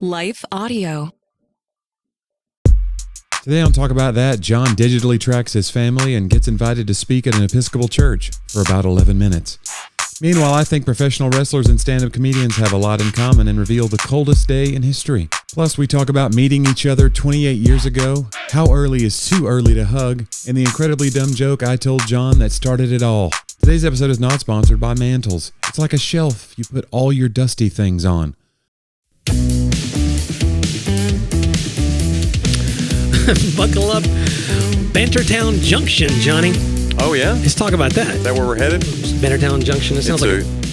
Life Audio. Today on Talk About That, John digitally tracks his family and gets invited to speak at an Episcopal church for about 11 minutes. Meanwhile, I think professional wrestlers and stand-up comedians have a lot in common and reveal the coldest day in history. Plus, we talk about meeting each other 28 years ago, how early is too early to hug, and the incredibly dumb joke I told John that started it all. Today's episode is not sponsored by Mantles. It's like a shelf you put all your dusty things on. Buckle up. Bantertown Junction, Johnny. Oh, yeah? Let's talk about that. Is that where we're headed? Bantertown Junction. It sounds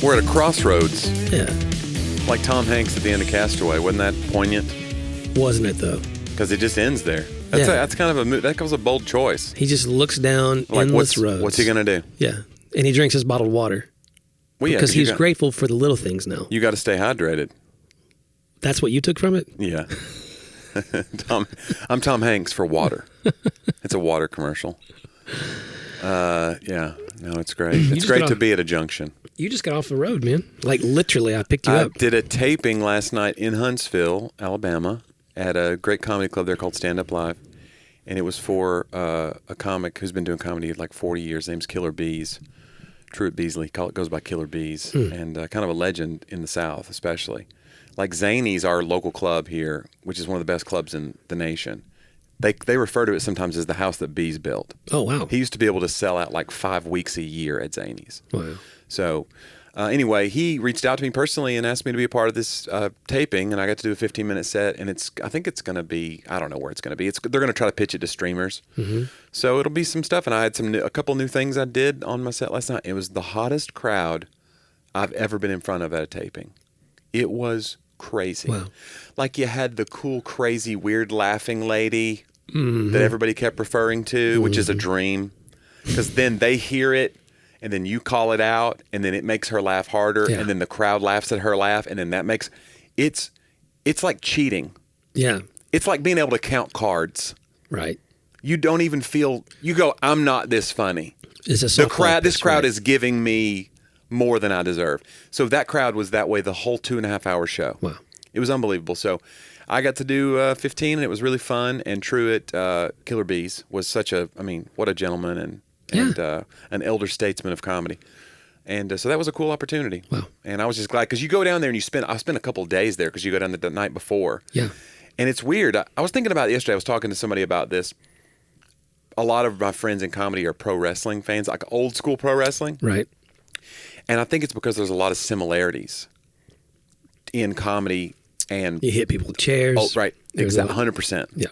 We're at a crossroads. Yeah. Like Tom Hanks at the end of Castaway. Wasn't that poignant? Wasn't it, though? Because it just ends there. That's kind of that was a bold choice. He just looks down like, endless roads. What's he going to do? Yeah. And he drinks his bottled water. Well, yeah, because he's grateful for the little things now. You got to stay hydrated. That's what you took from it? Yeah. I'm Tom Hanks for water. It's a water commercial. Yeah. No, it's great. It's great to be at a junction. You just got off the road, man. Like, literally, I picked you up. I did a taping last night in Huntsville, Alabama, at a great comedy club there called Stand Up Live. And it was for a comic who's been doing comedy like 40 years. His name's Killer Bees. Truett Beasley. Goes by Killer Bees. And kind of a legend in the South, especially. Like Zany's, our local club here, which is one of the best clubs in the nation. They refer to it sometimes as the house that Bees built. Oh, wow. He used to be able to sell out like 5 weeks a year at Zany's. Wow. So anyway, he reached out to me personally and asked me to be a part of this taping, and I got to do a 15-minute set, and I think it's going to be, I don't know where it's going to be. They're going to try to pitch it to streamers. Mm-hmm. So it'll be some stuff, and I had a couple new things I did on my set last night. It was the hottest crowd I've ever been in front of at a taping. It was crazy. Wow. Like you had the cool, crazy, weird laughing lady that everybody kept referring to, which is a dream. Because then they hear it, and then you call it out, and then it makes her laugh harder, and then the crowd laughs at her laugh, and then that makes... It's like cheating. Yeah. It's like being able to count cards. Right. You don't even feel... You go, I'm not this funny. This crowd is giving me more than I deserve. So that crowd was that way the whole 2.5-hour show. Wow. It was unbelievable. So I got to do 15, and it was really fun. And Truett, Killer Bees, was what a gentleman and an elder statesman of comedy. And so that was a cool opportunity. Wow. And I was just glad, because you go down there and I spent a couple of days there because you go down the night before. Yeah. And it's weird. I was thinking about it yesterday. I was talking to somebody about this. A lot of my friends in comedy are pro wrestling fans, like old school pro wrestling. Right. And I think it's because there's a lot of similarities in comedy. And you hit people with chairs. Oh, right. Exactly. 100%.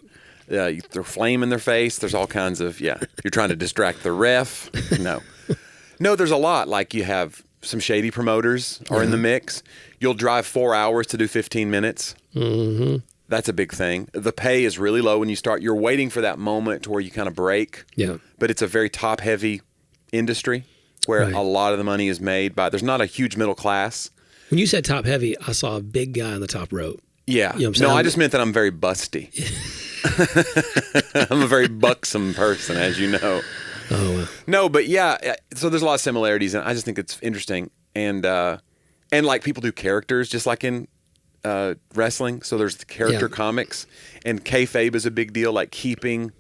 Yeah. You throw flame in their face. There's all kinds of, You're trying to distract the ref. No, there's a lot. Like you have some shady promoters are in the mix. You'll drive 4 hours to do 15 minutes. Mm-hmm. That's a big thing. The pay is really low when you start. You're waiting for that moment to where you kind of break. Yeah. But it's a very top-heavy industry where a lot of the money is made by, there's not a huge middle class. When you said top heavy, I saw a big guy on the top rope. Yeah. You know what I'm saying? No, I just meant that I'm very busty. I'm a very buxom person, as you know. Oh, wow. No, but so there's a lot of similarities, and I just think it's interesting. And like people do characters just like in wrestling. So there's the character comics, and kayfabe is a big deal, like keeping,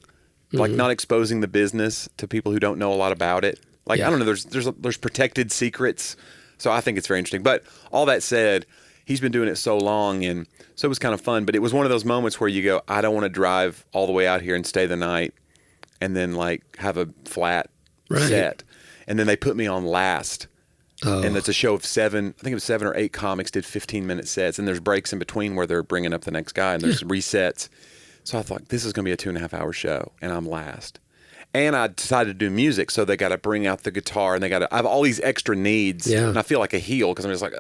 like not exposing the business to people who don't know a lot about it. Like, I don't know, there's protected secrets. So I think it's very interesting. But all that said, he's been doing it so long, and so it was kind of fun. But it was one of those moments where you go, I don't want to drive all the way out here and stay the night and then like have a flat set. And then they put me on last. Oh. And it's a show of 7 or 8 comics did 15-minute sets. And there's breaks in between where they're bringing up the next guy, and there's resets. So I thought, this is going to be a 2.5-hour show, and I'm last. And I decided to do music, so they got to bring out the guitar, and I have all these extra needs, and I feel like a heel because I'm just like,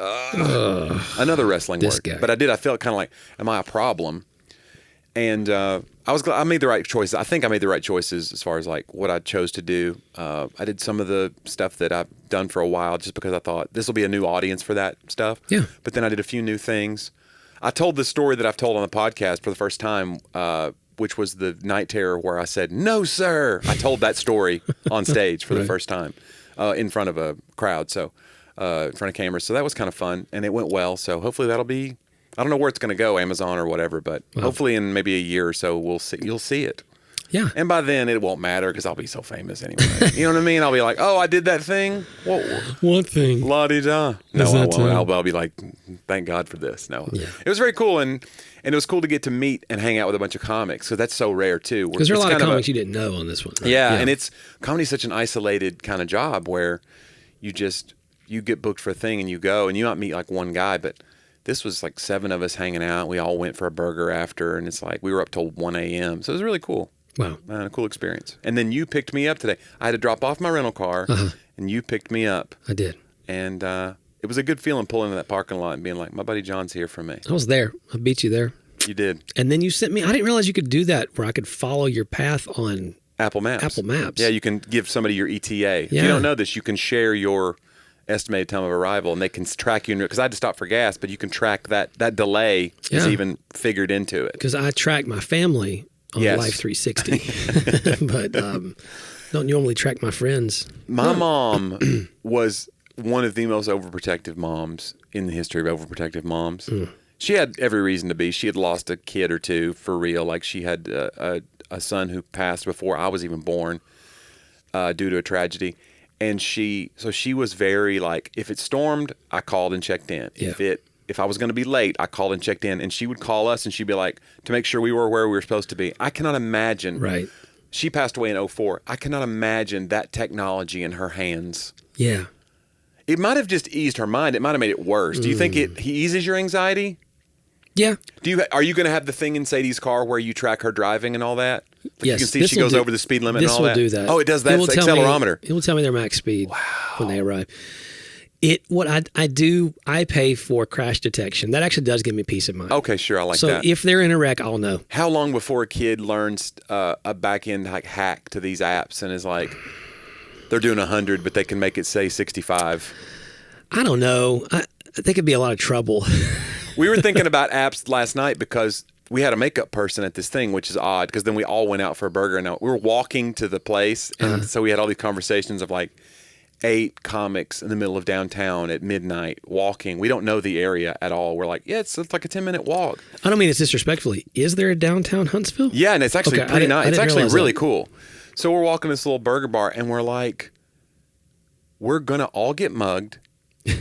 another wrestling word. Guy. But I felt kind of like, am I a problem? And I was glad I made the right choices. I think I made the right choices as far as like what I chose to do. I did some of the stuff that I've done for a while just because I thought this will be a new audience for that stuff. Yeah. But then I did a few new things. I told the story that I've told on the podcast for the first time, which was the night terror where I said, "No, sir." I told that story on stage for the first time in front of a crowd, in front of cameras. So that was kind of fun, and it went well. So hopefully that'll be I don't know where it's going to go, Amazon or whatever, but hopefully in maybe a year or so you'll see it. Yeah. And by then it won't matter because I'll be so famous anyway. You know what I mean? I'll be like, oh, I did that thing. Whoa. One thing. La-di-da. No, I won't. I'll be like, thank God for this. No. Yeah. It was very cool, and it was cool to get to meet and hang out with a bunch of comics because that's so rare too. Because there are a lot of comics you didn't know on this one. Right? Yeah, and comedy's such an isolated kind of job where you get booked for a thing and you go and you might meet like one guy, but this was like 7 of us hanging out. We all went for a burger after, and it's like we were up till 1 a.m. So it was really cool. Wow. A cool experience. And then you picked me up today. I had to drop off my rental car, and you picked me up. I did. And it was a good feeling pulling into that parking lot and being like, my buddy John's here for me. I was there. I beat you there. You did. And then you sent me, I didn't realize you could do that where I could follow your path on Apple Maps. Yeah, you can give somebody your ETA. Yeah. If you don't know this, you can share your estimated time of arrival, and they can track you. Because I had to stop for gas, but you can track that delay is even figured into it. Because I track my family on Life 360, but don't normally track my friends. My mom was one of the most overprotective moms in the history of overprotective moms. She had every reason to be. She had lost a kid or two for real. Like she had a son who passed before I was even born due to a tragedy. And she was very like, if it stormed, I called and checked in. Yeah. If I was going to be late, I called and checked in. And she would call us and she'd be like, to make sure we were where we were supposed to be. I cannot imagine. Right. She passed away in 2004. I cannot imagine that technology in her hands. Yeah. It might have just eased her mind. It might have made it worse. Do you think he eases your anxiety? Yeah. Are you going to have the thing in Sadie's car where you track her driving and all that? Yes. You can see she goes over the speed limit and all that? This will do that. Oh, it does that? It's the accelerometer. It will tell me their max speed when they arrive. What I do, I pay for crash detection. That actually does give me peace of mind. Okay, sure. I like that. So if they're in a wreck, I'll know. How long before a kid learns a back-end hack to these apps and is like, they're doing 100, but they can make it say 65? I don't know. I think it'd be a lot of trouble. We were thinking about apps last night because we had a makeup person at this thing, which is odd because then we all went out for a burger and we were walking to the place. And so we had all these conversations of like 8 comics in the middle of downtown at midnight walking. We don't know the area at all. We're like, yeah, it's like a 10-minute walk. I don't mean this disrespectfully. Is there a downtown Huntsville? Yeah, and it's actually pretty nice. It's actually really cool. So we're walking this little burger bar and we're like, we're going to all get mugged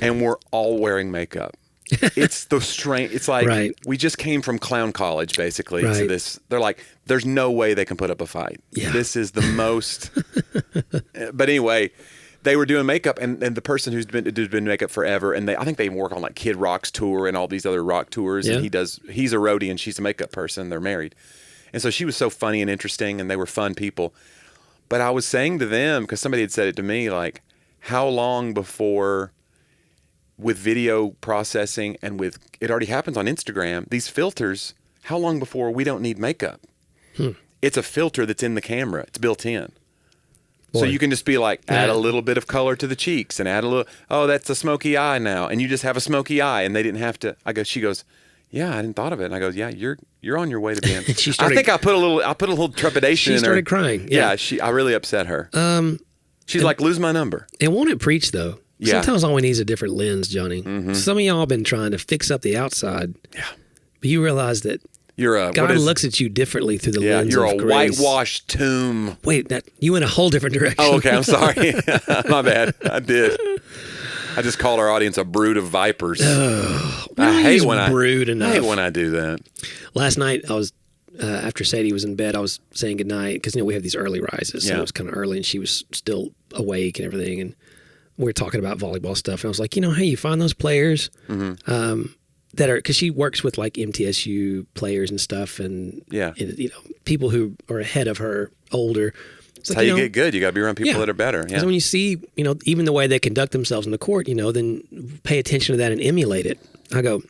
and we're all wearing makeup. It's the strange. It's like we just came from clown college basically to this. They're like, there's no way they can put up a fight. Yeah. This is the most. But anyway, they were doing makeup, and the person who's been doing makeup forever, and I think they work on like Kid Rock's tour and all these other rock tours. Yeah. And he's a roadie and she's a makeup person. They're married, and so she was so funny and interesting, and they were fun people. But I was saying to them, because somebody had said it to me, like, how long before, with video processing and with it already happens on Instagram, these filters, how long before we don't need makeup? It's a filter that's in the camera. It's built in. Boy. So you can just be like, add a little bit of color to the cheeks and add a little, oh, that's a smoky eye now. And you just have a smoky eye and they didn't have to. She goes, yeah, I didn't thought of it. And I go, yeah, you're on your way to being. I think I put a little trepidation in her. She started crying. Yeah. I really upset her. She's like, lose my number. And won't it preach though? Yeah. Sometimes all we need is a different lens, Johnny. Mm-hmm. Some of y'all been trying to fix up the outside. Yeah. But you realize that God looks at you differently through the lens of grace. You're a whitewashed tomb. Wait, you went a whole different direction. Oh, okay. I'm sorry. My bad. I did. I just called our audience a brood of vipers. I hate when I do that. Last night, I was after Sadie was in bed, I was saying goodnight because we have these early rises, so it was kind of early, and she was still awake and everything, and we were talking about volleyball stuff, and I was like, hey, you find those players that are, because she works with like MTSU players and stuff, and people who are ahead of her, older. That's how you get good. You got to be around people that are better. Because when you see, even the way they conduct themselves in the court, then pay attention to that and emulate it. I go,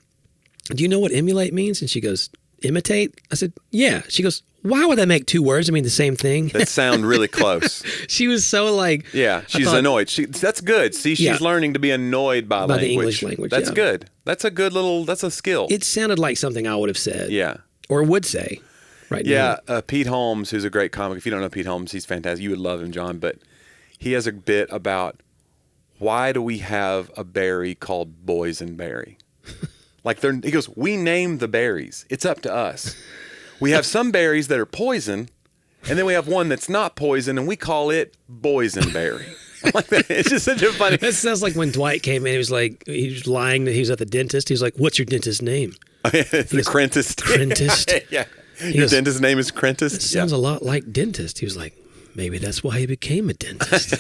do you know what emulate means? And she goes, imitate? I said, yeah. She goes, why would that make 2 words? I mean, the same thing. That sound really close. She was so like... Yeah, she's annoyed. That's good. See, she's learning to be annoyed by language. The English language, That's good. That's a good that's a skill. It sounded like something I would have said. Yeah. Or would say right now. Yeah, Pete Holmes, who's a great comic. If you don't know Pete Holmes, he's fantastic. You would love him, John. But he has a bit about why do we have a berry called boysenberry? Like he goes, we name the berries. It's up to us. We have some berries that are poison, and then we have one that's not poison, and we call it boysenberry. Like that. It's just such a funny. That sounds like when Dwight came in. He was lying that he was at the dentist. He was like, "What's your dentist's name?" It's the Crentist. Crentist. Yeah. Your dentist's name is Crentist. It sounds a lot like dentist. He was like, maybe that's why he became a dentist.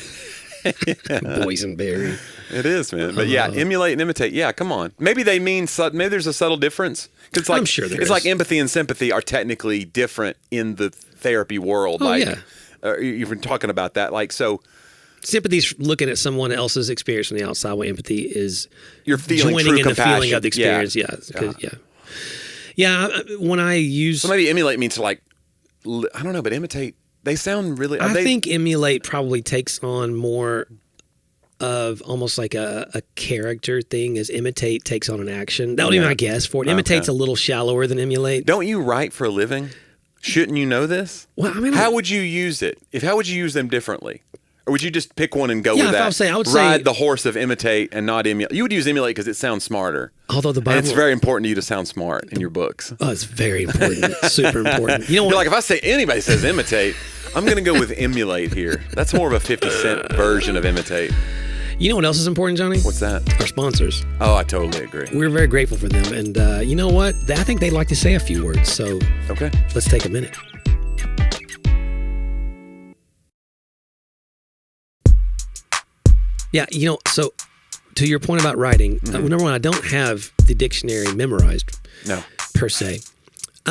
Boysenberry. It is, man. But yeah, emulate and imitate. Yeah, come on. Maybe they mean maybe there's a subtle difference. Cause I'm sure there is. It's like empathy and sympathy are technically different in the therapy world. You've been talking about that. Like, so. Sympathy's looking at someone else's experience from the outside, while empathy is you're feeling joining true in compassion. the feeling of the experience. Yeah. When I use maybe emulate means to like, I don't know, but imitate. They sound really. I think emulate probably takes on more of almost like a character thing, as imitate takes on an action. That would be my guess for it. Imitate's a little shallower than emulate. Don't you write for a living? Shouldn't you know this? Well, I mean, how would you use it? How would you use them differently? Or would you just pick one and go with that? I would ride the horse of imitate and not emulate. You would use emulate because it sounds smarter. Although the Bible, and it's very important to you to sound smart in your books. Oh, it's very important. Super important. You know what? You're like, if I say anybody says imitate, I'm going to go with emulate here. That's more of a 50-cent version of imitate. You know what else is important, Johnny? What's that? Our sponsors. Oh, I totally agree. We're very grateful for them. And you know what? I think they'd like to say a few words. So let's take a minute. Yeah, so to your point about writing, number one, I don't have the dictionary memorized, per se,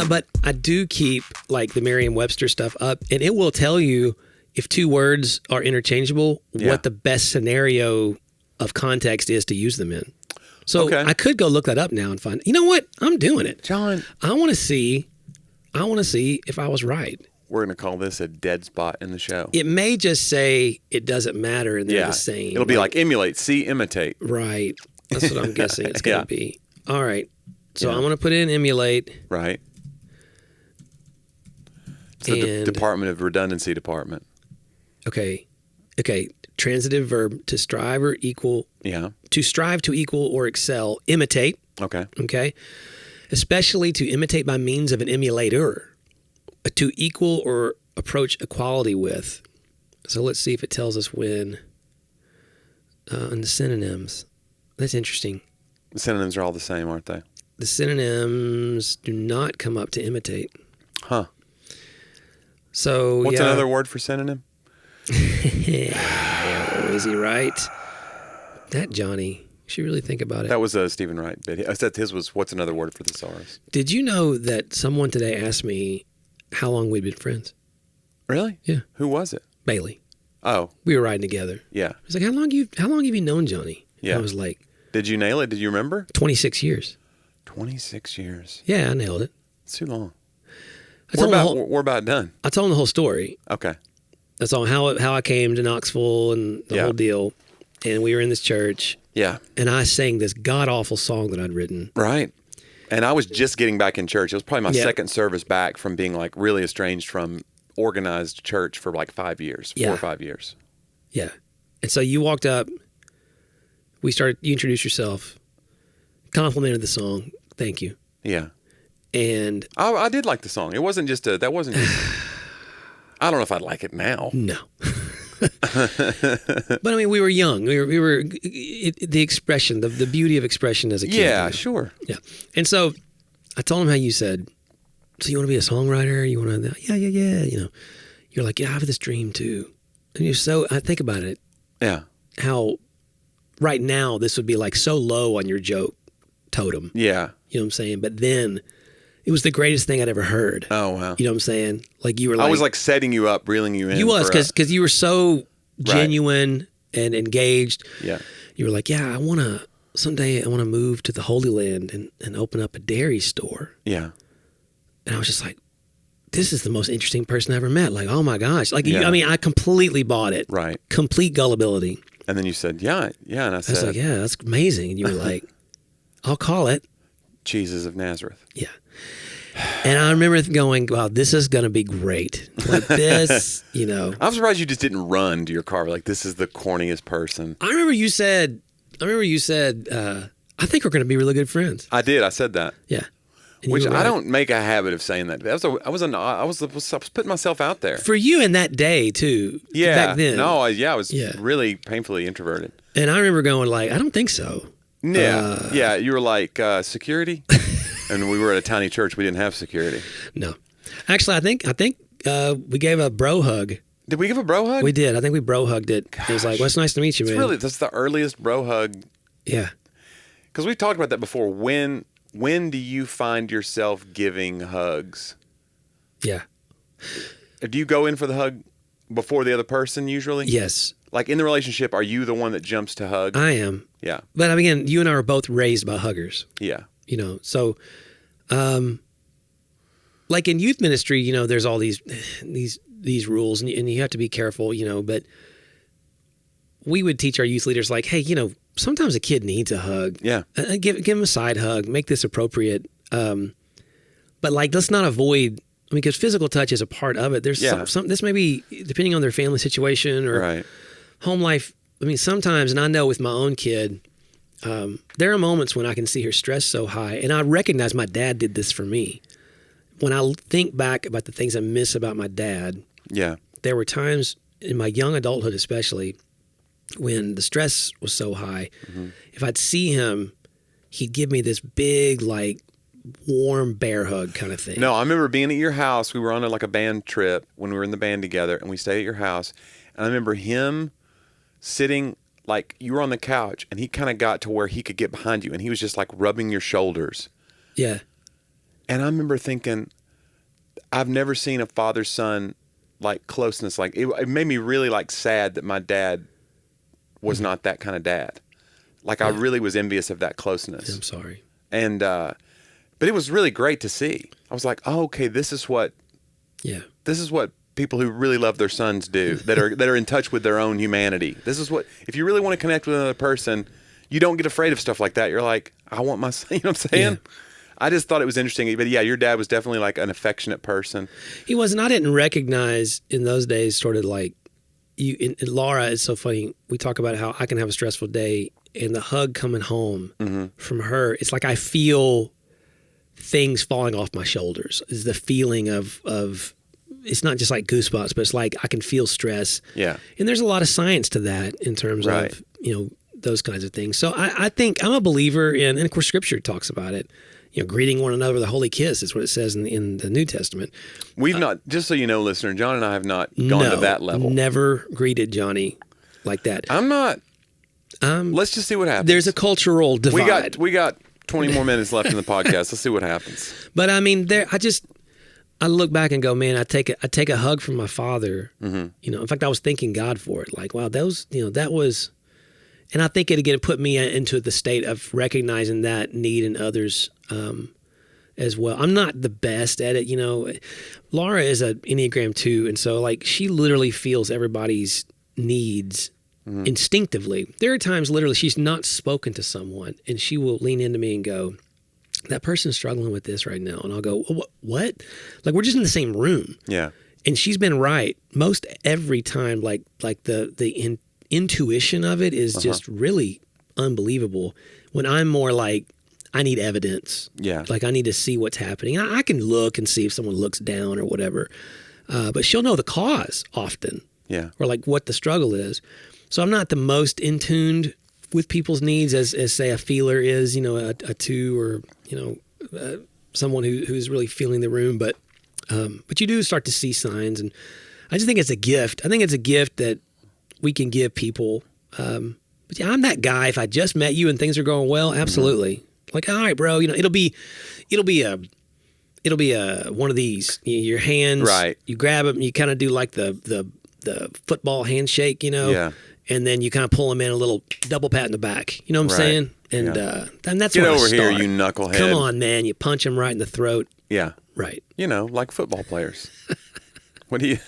but I do keep like the Merriam-Webster stuff up, and it will tell you if two words are interchangeable, what the best scenario of context is to use them in. So I could go look that up now and find. You know what? I'm doing it, John. I want to see if I was right. We're going to call this a dead spot in the show. It may just say it doesn't matter and they're the same. It'll be like emulate, see, imitate. Right. That's what I'm guessing it's going to be. All right. So I'm going to put in emulate. Right. It's the Department of Redundancy Department. Okay. Transitive verb, to strive or equal. Yeah. To strive to equal or excel. Imitate. Okay. Especially to imitate by means of an emulator. To equal or approach equality with. So let's see if it tells us when. And the synonyms. That's interesting. The synonyms are all the same, aren't they? The synonyms do not come up to imitate. Huh. So what's another word for synonym? Is he right? That Jonnie. You should really think about it. That was a Stephen Wright bit. I said his was, what's another word for thesaurus? Did you know that someone today asked me how long we'd been friends? Really? Yeah. Who was it? Bailey. Oh. We were riding together. Yeah. He's like, how long have you known Jonnie? Yeah. And I was like, did you nail it? Did you remember? 26 years. 26 years. Yeah, I nailed it. It's too long. We're about done. I told him the whole story. Okay. That's all how I came to Knoxville and the whole deal. And we were in this church. Yeah. And I sang this god-awful song that I'd written. Right. And I was just getting back in church. It was probably my second service back from being like really estranged from organized church for like 5 years, 4 or 5 years. Yeah. And so you walked up, you introduced yourself, complimented the song. Thank you. Yeah. And I did like the song. It wasn't just I don't know if I'd like it now. No. But I mean, we were young. We were the expression, the beauty of expression as a kid. Yeah, sure. Yeah. And so I told him how you said, so you want to be a songwriter? You want to, yeah. You're like, I have this dream too. And I think about it. Yeah. How right now this would be like so low on your joke totem. Yeah. You know what I'm saying? But then it was the greatest thing I'd ever heard. Oh, wow. You know what I'm saying? Like you were like... I was like setting you up, reeling you in. You was, because you were so genuine and engaged. Yeah. You were like, someday I want to move to the Holy Land and open up a dairy store. Yeah. And I was just like, this is the most interesting person I ever met. Like, oh my gosh. Like, I completely bought it. Right. Complete gullibility. And then you said, yeah. And I was like, yeah, that's amazing. And you were like, I'll call it Jesus of Nazareth. Yeah. And I remember going, wow, this is going to be great. Like this, I'm surprised you just didn't run to your car like, this is the corniest person. I remember you said, I think we're going to be really good friends. I did. I said that. Yeah. And Which you were right. I don't make a habit of saying that. I was putting myself out there. For you in that day, too. Yeah. Back then. No, I was really painfully introverted. And I remember going like, I don't think so. Yeah. Yeah. You were like, security? And we were at a tiny church. We didn't have security. No. Actually, I think we gave a bro hug. Did we give a bro hug? We did. I think we bro hugged it. It was like, well, it's nice to meet you, man. That's the earliest bro hug. Yeah. Because we've talked about that before. When do you find yourself giving hugs? Yeah. Do you go in for the hug before the other person usually? Yes. Like in the relationship, are you the one that jumps to hug? I am. Yeah. But again, you and I were both raised by huggers. Yeah. So, like in youth ministry, there's all these rules and you have to be careful, but we would teach our youth leaders like, hey, sometimes a kid needs a hug. Yeah. Give him a side hug, make this appropriate. But like, let's not avoid, because physical touch is a part of it. There's some this may be depending on their family situation or home life. Sometimes, and I know with my own kid, there are moments when I can see her stress so high, and I recognize my dad did this for me. When I think back about the things I miss about my dad, there were times in my young adulthood especially when the stress was so high. Mm-hmm. If I'd see him, he'd give me this big, like, warm bear hug kind of thing. No, I remember being at your house. We were on a band trip when we were in the band together, and we stayed at your house. And I remember him sitting, like, you were on the couch, and he kind of got to where he could get behind you, and he was just, like, rubbing your shoulders. Yeah. And I remember thinking, I've never seen a father-son, like, closeness. Like, it made me really, like, sad that my dad was not that kind of dad. Like, I really was envious of that closeness. I'm sorry. And, but it was really great to see. I was like, oh, okay, this is what people who really love their sons do, that are in touch with their own humanity. This is what, if you really want to connect with another person, you don't get afraid of stuff like that. You're like, I want my son, you know what I'm saying? Yeah. I just thought it was interesting. But yeah, your dad was definitely like an affectionate person. He was, and I didn't recognize in those days sort of like, and Laura, it's so funny. We talk about how I can have a stressful day, and the hug coming home from her, it's like I feel things falling off my shoulders. Is the feeling of it's not just like goosebumps, but it's like I can feel stress. Yeah. And there's a lot of science to that in terms of those kinds of things. So I think I'm a believer in, and of course Scripture talks about it. Greeting one another with a holy kiss is what it says in the New Testament. We've not, just so you know, listener, John and I have not gone to that level. Never greeted Jonnie like that. I'm not. Let's just see what happens. There's a cultural divide. We got 20 more minutes left in the podcast. Let's see what happens. But I mean, I look back and go, man, I take a hug from my father. Mm-hmm. In fact, I was thanking God for it. Like, wow, that was. And I think it put me into the state of recognizing that need in others as well. I'm not the best at it. Laura is an Enneagram 2, and so like she literally feels everybody's needs instinctively. There are times literally she's not spoken to someone, and she will lean into me and go, that person's struggling with this right now. And I'll go, what? Like, we're just in the same room. Yeah. And she's been right most every time, like the intuition of it is just really unbelievable. When I'm more like, I need evidence. Yeah. Like I need to see what's happening. I can look and see if someone looks down or whatever. But she'll know the cause often. Yeah. Or like what the struggle is. So I'm not the most in tuned with people's needs as say a feeler is, a 2 or, someone who's really feeling the room. But you do start to see signs. And I just think it's a gift. I think it's a gift that we can give people. But yeah, I'm that guy. If I just met you and things are going well, absolutely. Like, all right, bro, it'll be one of these. Your hands, right? You grab them, and you kind of do like the football handshake, Yeah. And then you kind of pull them in a little double pat in the back. You know what I'm saying? And and that's get where over I start. Here, you knucklehead. Come on, man! You punch them right in the throat. Yeah. Right. Like football players. What do you?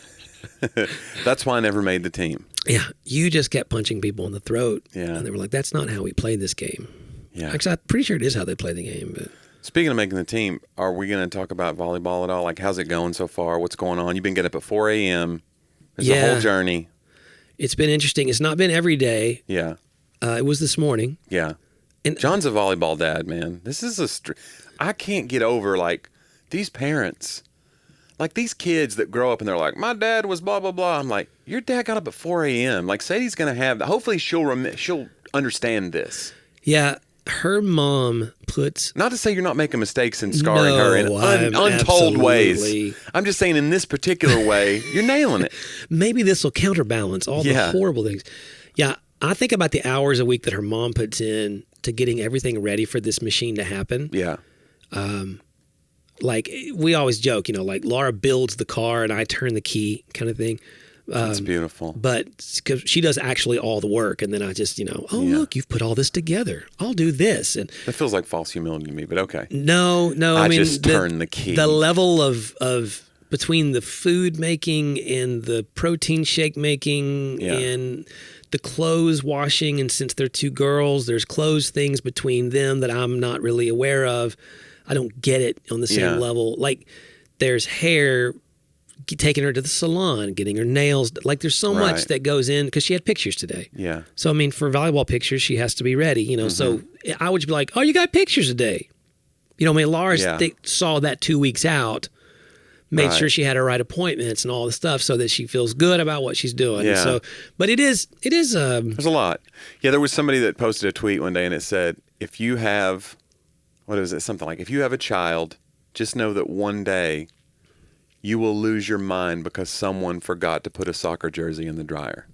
That's why I never made the team. Yeah, you just kept punching people in the throat. Yeah. And they were like, that's not how we play this game. Yeah. Actually, I'm pretty sure it is how they play the game. But speaking of making the team, are we going to talk about volleyball at all? Like, how's it going so far? What's going on? You've been getting up at 4 a.m. It's a whole journey. It's been interesting. It's not been every day. Yeah. It was this morning. Yeah. John's a volleyball dad, man. This is I can't get over like these parents, like these kids that grow up and they're like, my dad was blah blah blah. I'm like, your dad got up at 4 a.m. Like Sadie's gonna have. Hopefully she'll understand this. Yeah, her mom puts. Not to say you're not making mistakes and scarring her in untold ways. I'm just saying in this particular way, you're nailing it. Maybe this will counterbalance all the horrible things. Yeah, I think about the hours a week that her mom puts in to getting everything ready for this machine to happen. Yeah. Like we always joke, like Laura builds the car and I turn the key kind of thing. That's beautiful. But because she does actually all the work, and then I just, look, you've put all this together. I'll do this, and that feels like false humility to me. But okay. No. I mean, just turn the key. The level of between the food making and the protein shake making and the clothes washing, and since they're two girls, there's clothes things between them that I'm not really aware of. I don't get it on the same level. Like there's hair. Taking her to the salon, getting her nails. Like there's so much that goes in because she had pictures today. Yeah. So, I mean, for volleyball pictures, she has to be ready, So I would be like, oh, you got pictures today. Laura saw that 2 weeks out, made sure she had her right appointments and all the stuff so that she feels good about what she's doing. Yeah. So, but it is. There's a lot. Yeah. There was somebody that posted a tweet one day and it said, if you have, what is it? Something like, if you have a child, just know that one day you will lose your mind because someone forgot to put a soccer jersey in the dryer.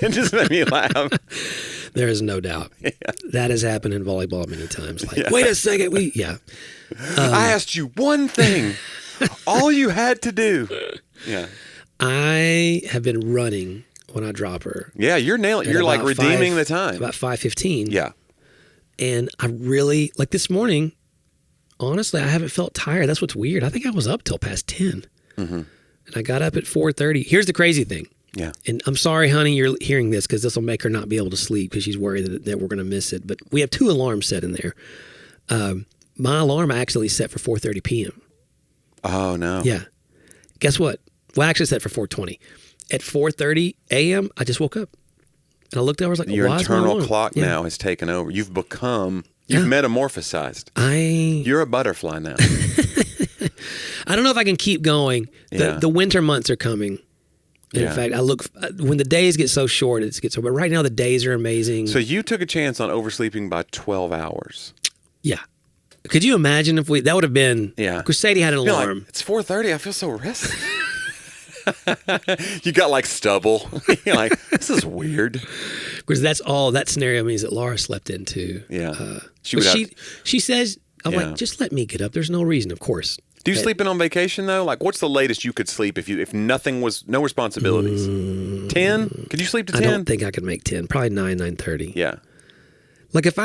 It just made me laugh. There is no doubt. Yeah. That has happened in volleyball many times. Like, wait a second, I asked you one thing. All you had to do. Yeah. I have been running when I drop her. Yeah, you're nailing. You're like redeeming the time. About 5:15. Yeah. And I really, like this morning, honestly, I haven't felt tired. That's what's weird. I think I was up till past 10. Mm-hmm. And I got up at 4:30. Here's the crazy thing. Yeah. And I'm sorry, honey, you're hearing this because this will make her not be able to sleep because she's worried that we're going to miss it. But we have 2 alarms set in there. My alarm actually set for 4:30 p.m. Oh, no. Yeah. Guess what? Well, actually set for 4:20. At 4:30 a.m., I just woke up. And I looked over, I was like, your internal clock now has taken over. You've become... You've metamorphosized. You're a butterfly now. I don't know if I can keep going. The winter months are coming. In fact, I look when the days get so short, but right now the days are amazing. So you took a chance on oversleeping by 12 hours. Yeah. Could you imagine if that would have been? Yeah. Because Sadie had an alarm. Like, it's 4:30. I feel so rested. You got like stubble. You're like, this is weird. Because that's all that scenario means that Laura slept into. Yeah. She says, I'm like, just let me get up. There's no reason, of course. Do you sleep in on vacation though? Like, what's the latest you could sleep if nothing was, no responsibilities? 10? Could you sleep to 10? I don't think I could make 10. Probably 9:30. Yeah. Like if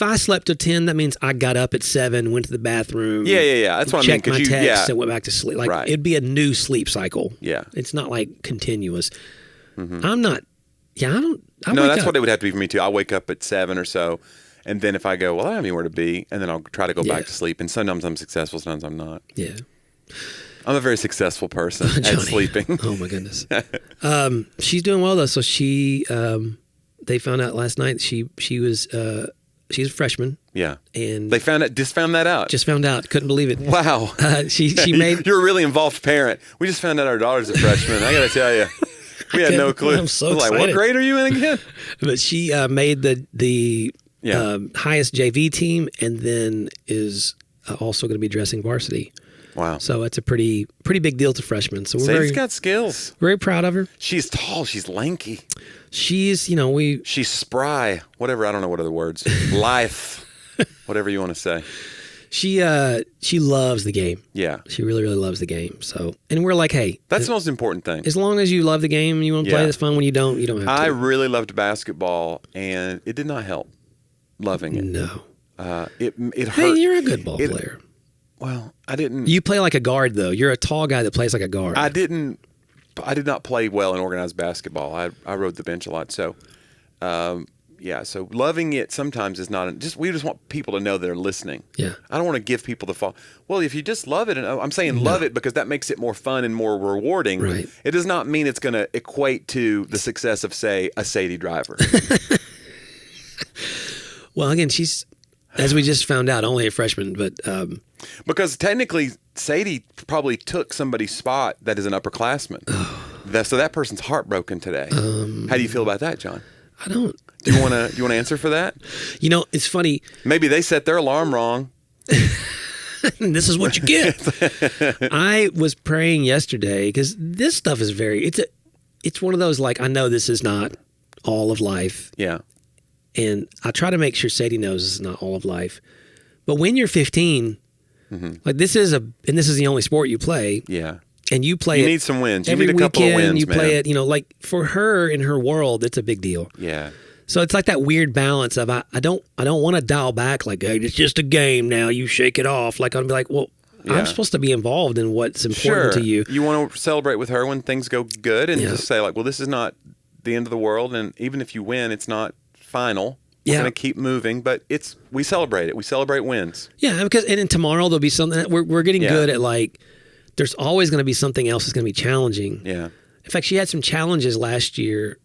I slept till 10, that means I got up at 7, went to the bathroom. Yeah. That's what I mean. Checked my text and went back to sleep. Like it'd be a new sleep cycle. Yeah. It's not like continuous. Mm-hmm. I'm not. Yeah, I don't. No, that's what it would have to be for me too. I wake up at 7 or so, and then if I go, well, I don't have anywhere to be, and then I'll try to go back to sleep. And sometimes I'm successful, sometimes I'm not. Yeah. I'm a very successessive person at sleeping. Oh my goodness. She's doing well though. So she, they found out last night that she's a freshman. Yeah. And they found that out. Just found out. Couldn't believe it. Wow. She made. You're a really involved parent. We just found out our daughter's a freshman. I got to tell you. We had no clue. I'm so excited. Like, what grade are you in again? But she made the highest JV team, and then is also going to be dressing varsity. Wow! So that's a pretty big deal to freshmen. So Sadie's got skills. Very proud of her. She's tall. She's lanky. She's She's spry. Whatever. I don't know what other words. Lithe. Whatever you want to say. She loves the game. Yeah. She really, really loves the game. So, and we're like, hey. That's the most important thing. As long as you love the game and you want to play, that's fine. When you don't have to. I really loved basketball, and it did not help loving it. No. It hurt. Hey, you're a good ball player. Well, I didn't. You play like a guard, though. You're a tall guy that plays like a guard. I did not play well in organized basketball. I rode the bench a lot. So, so loving it sometimes is not we just want people to know they're listening. Yeah. I don't want to give people the fall. Well, if you just love it, and I'm saying love it because that makes it more fun and more rewarding. Right. It does not mean it's going to equate to the success of, say, a Sadie driver. Well, again, she's, as we just found out, only a freshman, but because technically Sadie probably took somebody's spot that is an upperclassman. So that person's heartbroken today. How do you feel about that, John? I don't. Do you want to answer for that? You know, it's funny. Maybe they set their alarm wrong. This is what you get. I was praying yesterday because this stuff is it's one of those, like, I know this is not all of life. Yeah. And I try to make sure Sadie knows this is not all of life. But when you're 15, like this is the only sport you play. Yeah. And you play You it need some wins. You every need a couple weekend, of wins, you play man. it, you know, like for her in her world, it's a big deal. Yeah. So it's like that weird balance of I don't want to dial back like, hey, it's just a game now, you shake it off. Like I'll be like, well, Yeah. I'm supposed to be involved in what's important to you. You want to celebrate with her when things go good and just say like, well, this is not the end of the world, and even if you win, it's not final. We're going to keep moving, but we celebrate it. We celebrate wins. Yeah, because and then tomorrow there'll be something that we're getting good at, like there's always going to be something else that's going to be challenging. Yeah. In fact, she had some challenges last year,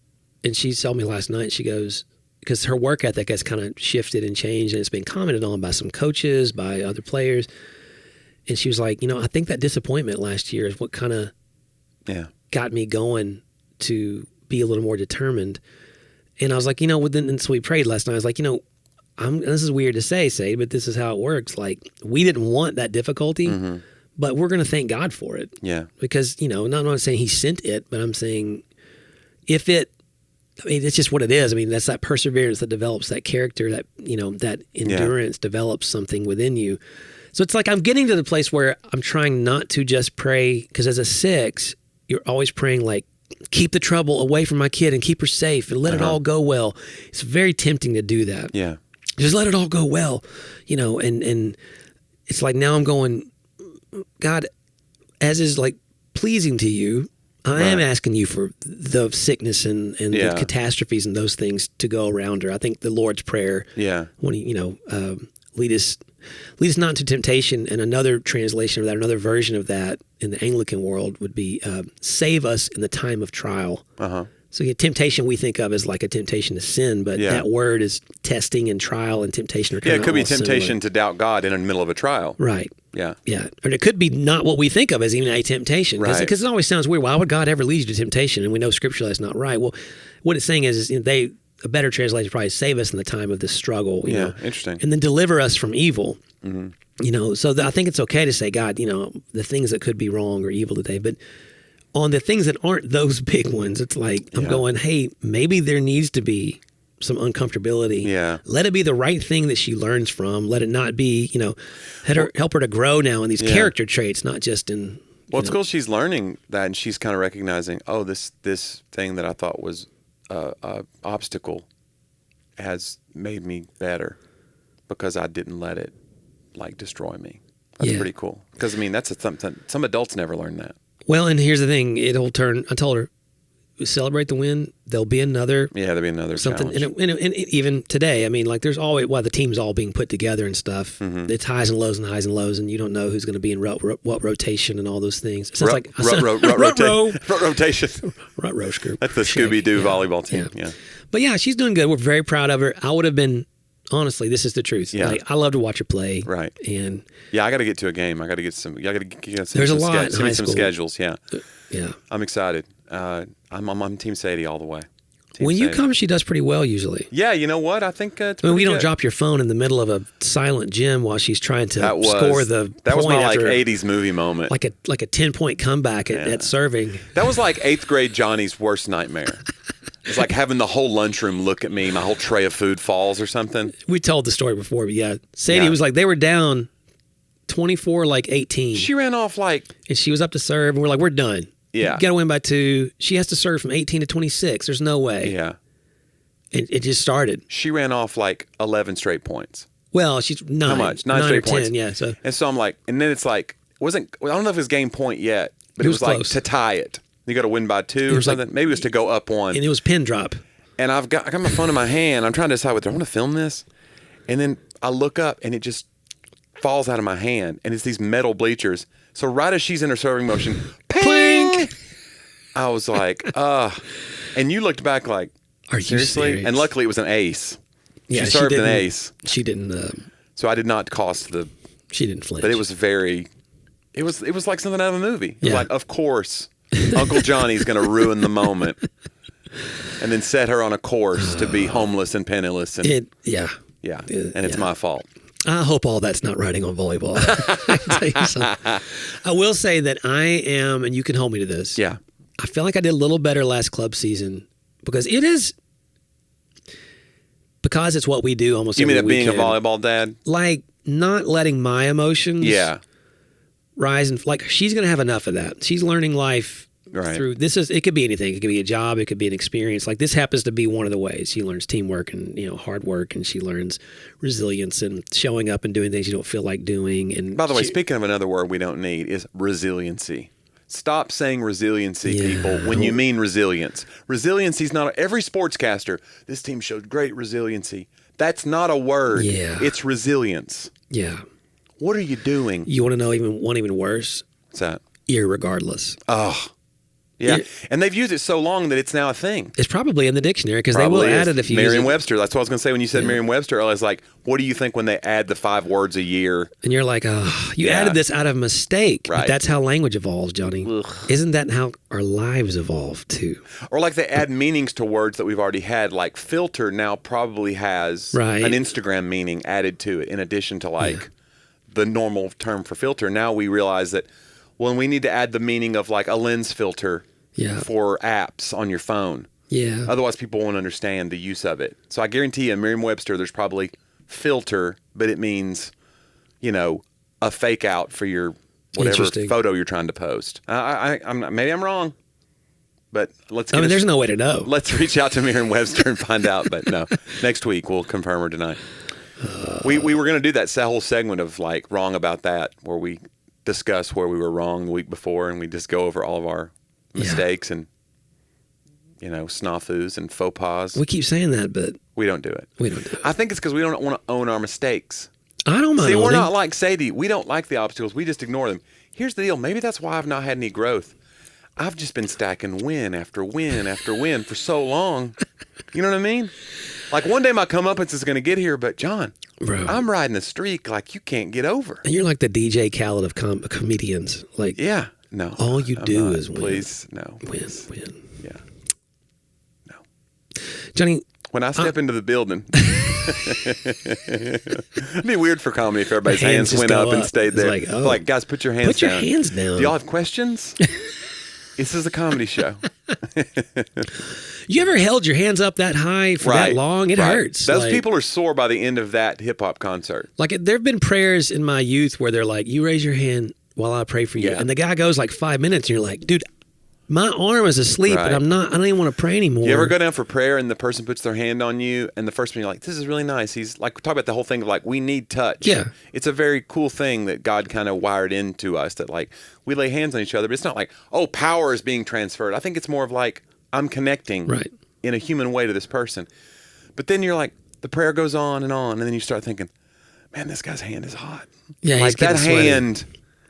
and she told me last night, she goes, because her work ethic has kind of shifted and changed, and it's been commented on by some coaches, by other players. And she was like, you know, I think that disappointment last year is what kind of got me going to be a little more determined. And I was like, you know, and so we prayed last night. I was like, you know, this is weird to say, but this is how it works. Like, we didn't want that difficulty, but we're going to thank God for it. Yeah. Because, you know, I'm not saying he sent it, but I'm saying it's just what it is. I mean, that's that perseverance that develops that character, that, you know, that endurance develops something within you. So it's like I'm getting to the place where I'm trying not to just pray, because as a 6, you're always praying like, keep the trouble away from my kid and keep her safe and let it all go well. It's very tempting to do that. Yeah. Just let it all go well, you know, and it's like now I'm going, God, as is like pleasing to you, I am asking you for the sickness and the catastrophes and those things to go around her. I think the Lord's Prayer, when he, you know, lead us not into temptation, and another translation of that, another version of that in the Anglican world would be save us in the time of trial. So temptation we think of as like a temptation to sin, but that word is testing and trial and temptation are kind of it could be all temptation similar. to doubt God in the middle of a trial. Right. Yeah. Yeah. And it could be not what we think of as even a temptation. Because it always sounds weird. Why would God ever lead you to temptation? And we know scripturally that's not right. Well, what it's saying is a better translation probably save us in the time of this struggle. You know? Interesting. And then deliver us from evil. You know, so I think it's okay to say, God, you know, the things that could be wrong or evil today, but on the things that aren't those big ones, it's like, I'm going, hey, maybe there needs to be some uncomfortability. Yeah. Let it be the right thing that she learns from. Let it not be, you know, help her to grow now in these character traits, not just in. Well, it's cool she's learning that, and she's kind of recognizing, oh, this thing that I thought was a obstacle has made me better because I didn't let it like destroy me. That's pretty cool. Because I mean, that's something some adults never learn that. Well, and here's the thing: it'll turn. I told her, we celebrate the win. There'll be another. Yeah, there'll be another something. challenge. And even today, I mean, like there's always the team's all being put together and stuff. It's highs and lows, and you don't know who's going to be in what rotation and all those things. It sounds like rotation. Rut row group. That's the Scooby Doo volleyball team. Yeah. But yeah, she's doing good. We're very proud of her. I would have been. Honestly, this is the truth. Yeah. Like, I love to watch her play. Right. And I got to get to a game. I got to get some. I got to get some. There's a lot in high some school. schedules. Yeah. Yeah. I'm excited. I'm Team Sadie all the way. When you come, she does pretty well usually. Yeah, you know what? I think it's we don't good. drop your phone in the middle of a silent gym while she's trying to score the That was point my like after 80s movie moment. like a 10-point comeback at serving. That was like 8th grade Johnny's worst nightmare. It's like having the whole lunchroom look at me, my whole tray of food falls or something. We told the story before, but Sadie was like, they were down 24-18. She ran off like... And she was up to serve, and we're like, we're done. Yeah. You got to win by 2. She has to serve from 18 to 26. There's no way. Yeah. It just started. She ran off like 11 straight points. Well, she's 9. How much? 9 straight or 10, points. yeah. So. And so I'm like, and then it's like, I don't know if it was game point yet, but it was like close. to tie it. You got to win by 2 or something. Maybe it was to go up 1. And it was pin drop. And I got my phone in my hand. I'm trying to decide whether I want to film this. And then I look up and it just falls out of my hand. And it's these metal bleachers. So right as she's in her serving motion, ping! I was like, And you looked back like, are you seriously? serious? And luckily it was an ace. Yeah, she served an ace. She didn't. So I did not cost the. She didn't flinch. But it was very. It was like something out of a movie. It was Yeah. like, of course, Uncle Johnny's going to ruin the moment, and then set her on a course to be homeless and penniless. And yeah. And it's my fault. I hope all that's not riding on volleyball. I can tell you something. I will say that I am, and you can hold me to this. Yeah. I feel like I did a little better last club season because it's what we do almost every weekend. You mean being a volleyball dad? Like not letting my emotions rise and like she's going to have enough of that. She's learning life through it could be anything. It could be a job. It could be an experience. Like this happens to be one of the ways. She learns teamwork and hard work, and she learns resilience and showing up and doing things you don't feel like doing. And by the way, speaking of another word we don't need is resiliency. Stop saying resiliency, people, when you mean resilience. Resiliency is not every sportscaster. This team showed great resiliency. That's not a word. Yeah. It's resilience. Yeah. What are you doing? You want to know even worse? What's that? Irregardless. Oh, yeah. And they've used it so long that it's now a thing. It's probably in the dictionary because they will add it if you use it. Merriam-Webster. That's what I was going to say when you said Merriam-Webster. I was like, what do you think when they add the 5 words a year? And you're like, oh, you added this out of mistake. Right. But that's how language evolves, Johnny. Ugh. Isn't that how our lives evolve too? Or like they add meanings to words that we've already had. Like filter now probably has an Instagram meaning added to it in addition to the normal term for filter. Now we realize that when we need to add the meaning of like a lens filter for apps on your phone. Yeah. Otherwise, people won't understand the use of it. So I guarantee you, in Merriam-Webster, there's probably filter, but it means, a fake out for your whatever photo you're trying to post. Maybe I'm wrong, but there's no way to know. Let's reach out to Merriam-Webster and find out. But no, next week we'll confirm or deny. We were going to do that whole segment of like wrong about that, where we discuss where we were wrong the week before, and we just go over all of our mistakes and snafus and faux pas. We keep saying that, but we don't do it. I think it's because we don't want to own our mistakes. I don't mind. See, we're not like Sadie. We don't like the obstacles. We just ignore them. Here's the deal. Maybe that's why I've not had any growth. I've just been stacking win after win after win for so long. You know what I mean? Like one day my comeuppance is going to get here, but John, bro, I'm riding a streak like you can't get over. And you're like the DJ Khaled of comedians. Like, no. All you do is win. Please, no. Win. Yeah. No. Johnny. When I step into the building, it'd be weird for comedy if everybody's hands went up and stayed there. Like, guys, put your hands down. Put your hands down. Do y'all have questions? This is a comedy show. You ever held your hands up that high for that long? It hurts. Those people are sore by the end of that hip-hop concert. Like, there have been prayers in my youth where they're like, you raise your hand while I pray for you. And the guy goes like 5 minutes and you're like, dude, my arm is asleep and I don't even want to pray anymore. You ever go down for prayer and the person puts their hand on you and the first one you're like, this is really nice. He's like, talk about the whole thing of like, we need touch. Yeah. It's a very cool thing that God kind of wired into us that like, we lay hands on each other, but it's not like, oh, power is being transferred. I think it's more of like, I'm connecting in a human way to this person. But then you're like, the prayer goes on, and then you start thinking, man, this guy's hand is hot. Yeah, like that hand.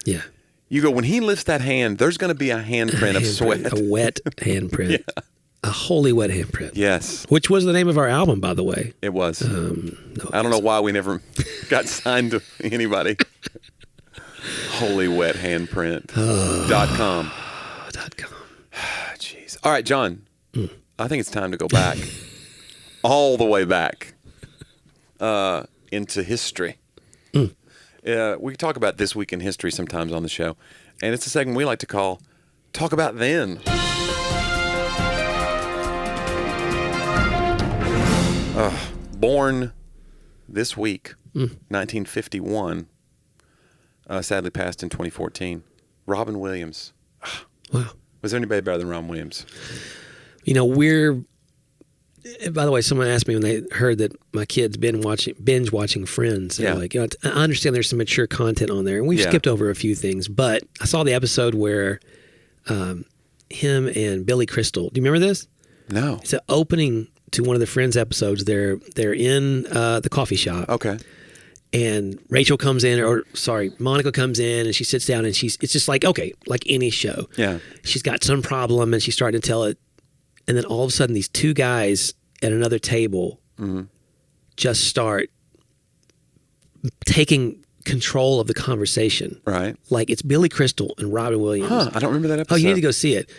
Yeah. You go, when he lifts that hand, there's going to be a handprint of sweat. A wet handprint. A holy wet handprint. Yes. Which was the name of our album, by the way. It was. I don't know why we never got signed to anybody. holywethandprint.com. Jeez. All right, John. I think it's time to go back. All the way back into history. We talk about this week in history sometimes on the show, and it's a segment we like to call Talk About Then. Born this week, 1951, sadly passed in 2014, Robin Williams. Wow. Was there anybody better than Robin Williams? By the way, someone asked me when they heard that my kids binge watching Friends. They're like, I understand there's some mature content on there, and we've skipped over a few things. But I saw the episode where him and Billy Crystal. Do you remember this? No. It's an opening to one of the Friends episodes. They're in the coffee shop. Okay. And Rachel comes in, Monica comes in, and she sits down, and it's just like, okay, like any show. Yeah. She's got some problem, and she's starting to tell it. And then all of a sudden, these two guys at another table just start taking control of the conversation. Right. Like it's Billy Crystal and Robin Williams. Huh, I don't remember that episode. Oh, you need to go see it.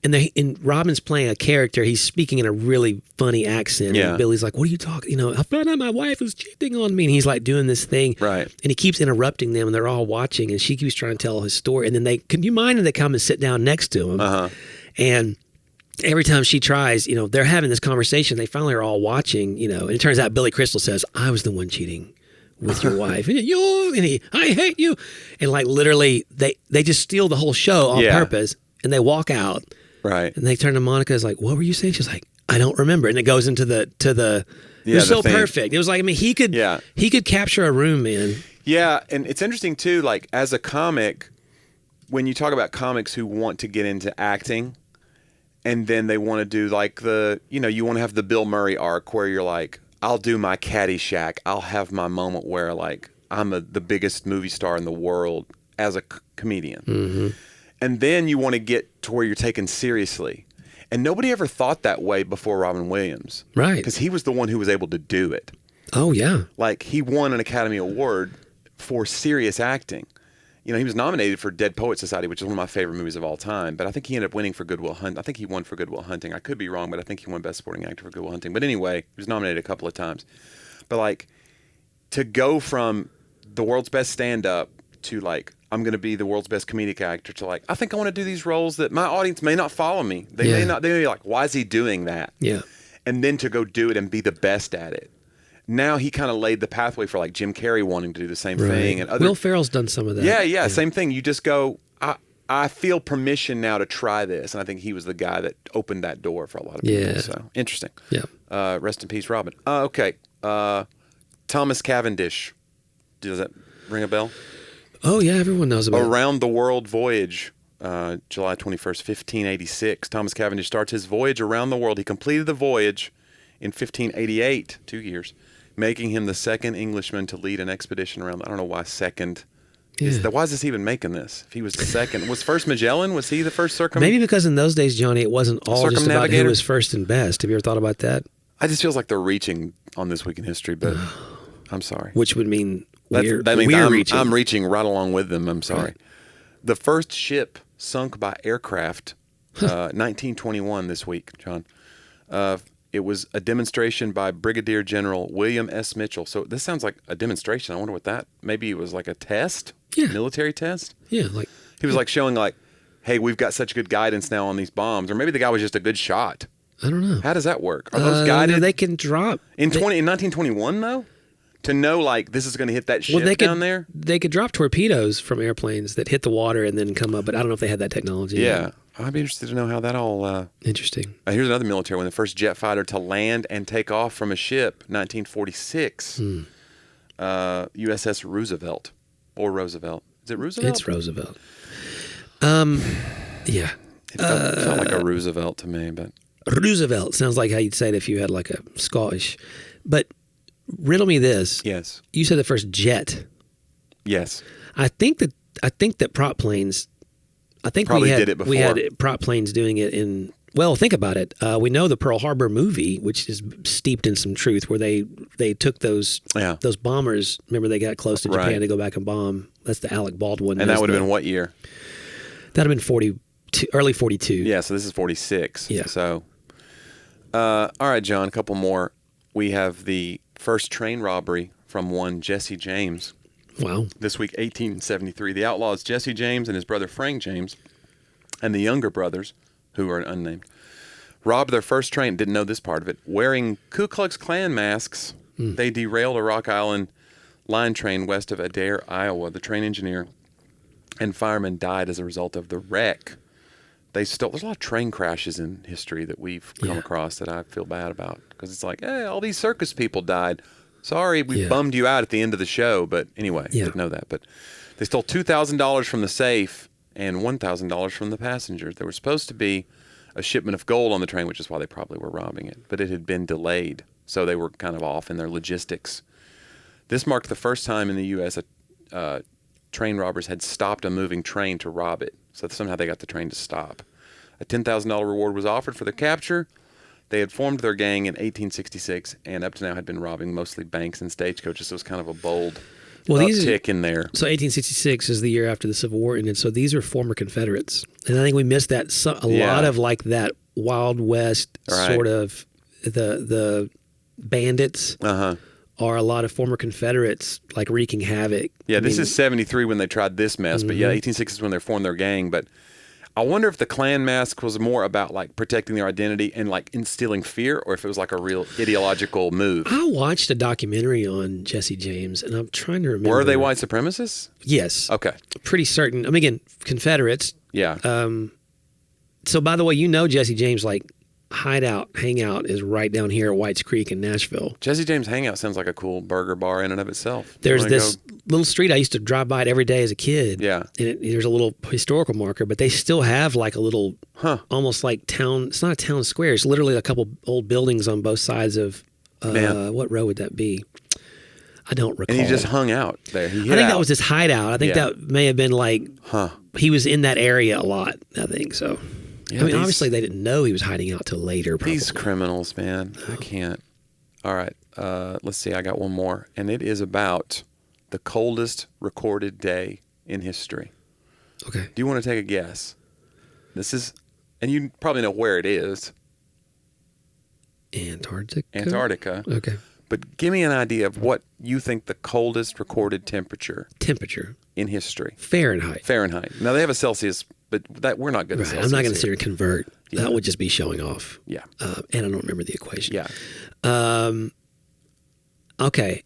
And Robin's playing a character. He's speaking in a really funny accent. Yeah. And Billy's like, what are you talking? You know, I found out my wife was cheating on me. And he's like doing this thing. Right. And he keeps interrupting them and they're all watching. And she keeps trying to tell his story. And then can you mind if they come and sit down next to him? Uh-huh. And every time she tries, you know, they're having this conversation. They finally are all watching, you know. And it turns out Billy Crystal says, I was the one cheating with your wife. And I hate you. And like literally they just steal the whole show on purpose. And they walk out. Right. And they turn to Monica, is like, what were you saying? She's like, I don't remember. And it goes into it was so perfect. It was like, I mean, he could capture a room, man. Yeah. And it's interesting too, like as a comic, when you talk about comics who want to get into acting and then they want to do like you want to have the Bill Murray arc where you're like, I'll do my Caddyshack. I'll have my moment where like I'm the biggest movie star in the world as a comedian. Mm-hmm. And then you want to get to where you're taken seriously. And nobody ever thought that way before Robin Williams. Right. Because he was the one who was able to do it. Oh, yeah. Like, he won an Academy Award for serious acting. You know, he was nominated for Dead Poets Society, which is one of my favorite movies of all time. But I think he ended up winning for Good Will Hunting. I think he won for Good Will Hunting. I could be wrong, but I think he won Best Supporting Actor for Good Will Hunting. But anyway, he was nominated a couple of times. But, like, to go from the world's best stand-up to, like, I'm going to be the world's best comedic actor to like, I think I want to do these roles that my audience may not follow me. They may be like, why is he doing that? Yeah. And then to go do it and be the best at it. Now he kind of laid the pathway for like Jim Carrey wanting to do the same thing. And Will Ferrell's done some of that. Yeah, same thing. You just go, I feel permission now to try this. And I think he was the guy that opened that door for a lot of people. Yeah. So interesting. Yeah. Rest in peace, Robin. Okay. Thomas Cavendish. Does that ring a bell? Oh, yeah, everyone knows about it. Around the World Voyage, July 21st, 1586. Thomas Cavendish starts his voyage around the world. He completed the voyage in 1588, 2 years, making him the second Englishman to lead an expedition around. I don't know why second. Yeah. Why is this even making this? If he was the second. Was first Magellan? Was he the first Maybe because in those days, Johnny, it wasn't all just about who was first and best. Have you ever thought about that? I just feels like they're reaching on This Week in History, but I'm sorry. Which would mean... That means I'm reaching right along with them. I'm sorry. Right. The first ship sunk by aircraft, 1921 this week, John. It was a demonstration by Brigadier General William S. Mitchell. So this sounds like a demonstration. I wonder what that, maybe it was like a test? Yeah. Military test? Yeah. Like he was like showing like, hey, we've got such good guidance now on these bombs. Or maybe the guy was just a good shot. I don't know. How does that work? Are those guided? No, they can drop. In 1921 though? To know, like, this is going to hit that ship down there? They could drop torpedoes from airplanes that hit the water and then come up, but I don't know if they had that technology. Yeah. I'd be interested to know how that all... Interesting. Here's another military one. The first jet fighter to land and take off from a ship, 1946. USS Roosevelt. Or Roosevelt. Is it Roosevelt? It's Roosevelt. Yeah. It felt like a Roosevelt to me, but... Roosevelt sounds like how you'd say it if you had like a Scottish. But... Riddle me this. Yes. You said the first jet. Yes. I think that prop planes. I think probably did it before. We had prop planes doing it in. Well, think about it. We know the Pearl Harbor movie, which is steeped in some truth, where they took those bombers. Remember, they got close to Japan to go back and bomb. That's the Alec Baldwin. And that would have been what year? That'd have been 42, early 42. Yeah. So this is 46. Yeah. So, all right, John. A couple more. We have the first train robbery from one Jesse James. Wow. This week, 1873. The outlaws Jesse James and his brother Frank James and the younger brothers, who are unnamed, robbed their first train. Didn't know this part of it. Wearing Ku Klux Klan masks, they derailed a Rock Island line train west of Adair, Iowa. The train engineer and fireman died as a result of the wreck. There's a lot of train crashes in history that we've come across that I feel bad about, because it's like, hey, all these circus people died. Sorry, we bummed you out at the end of the show, but anyway, didn't know that. But they stole $2,000 from the safe and $1,000 from the passengers. There was supposed to be a shipment of gold on the train, which is why they probably were robbing it, but it had been delayed, so they were kind of off in their logistics. This marked the first time in the U.S. Train robbers had stopped a moving train to rob it. So somehow they got the train to stop. A $10,000 reward was offered for their capture. They had formed their gang in 1866, and up to now had been robbing mostly banks and stagecoaches. So it was kind of a bold uptick in there. So 1866 is the year after the Civil War ended. So these are former Confederates, and I think we missed that. A lot of like that Wild West sort of the bandits. Are a lot of former Confederates like wreaking havoc. Yeah, this is 73 when they tried this mess, but 1860 is when they formed their gang. But I wonder if the Klan mask was more about like protecting their identity and like instilling fear, or if it was like a real ideological move. I watched a documentary on Jesse James, and I'm trying to remember. Were they white supremacists? Yes. Okay. Pretty certain. I mean, again, Confederates. Yeah. So by the way, Jesse James, like, hangout is right down here at White's Creek in Nashville. Jesse James Hangout sounds like a cool burger bar in and of itself. There's this little street I used to drive by it every day as a kid. Yeah. And there's a little historical marker, but they still have like a little, almost like town. It's not a town square. It's literally a couple old buildings on both sides of, what road would that be? I don't recall. And he just hung out there. I think that was his hideout. I think that may have been like, he was in that area a lot, I think, so. Yeah, I mean, obviously they didn't know he was hiding out till later. Probably. These criminals, man. I can't. All right. Let's see. I got one more. And it is about the coldest recorded day in history. Okay. Do you want to take a guess? This is, and you probably know where it is. Antarctica. Okay. But give me an idea of what you think the coldest recorded temperature in history. Fahrenheit. Now they have a Celsius, but that we're not good at Celsius. I'm not going to sit here and convert. Yeah. That would just be showing off. Yeah. And I don't remember the equation. Yeah. Okay.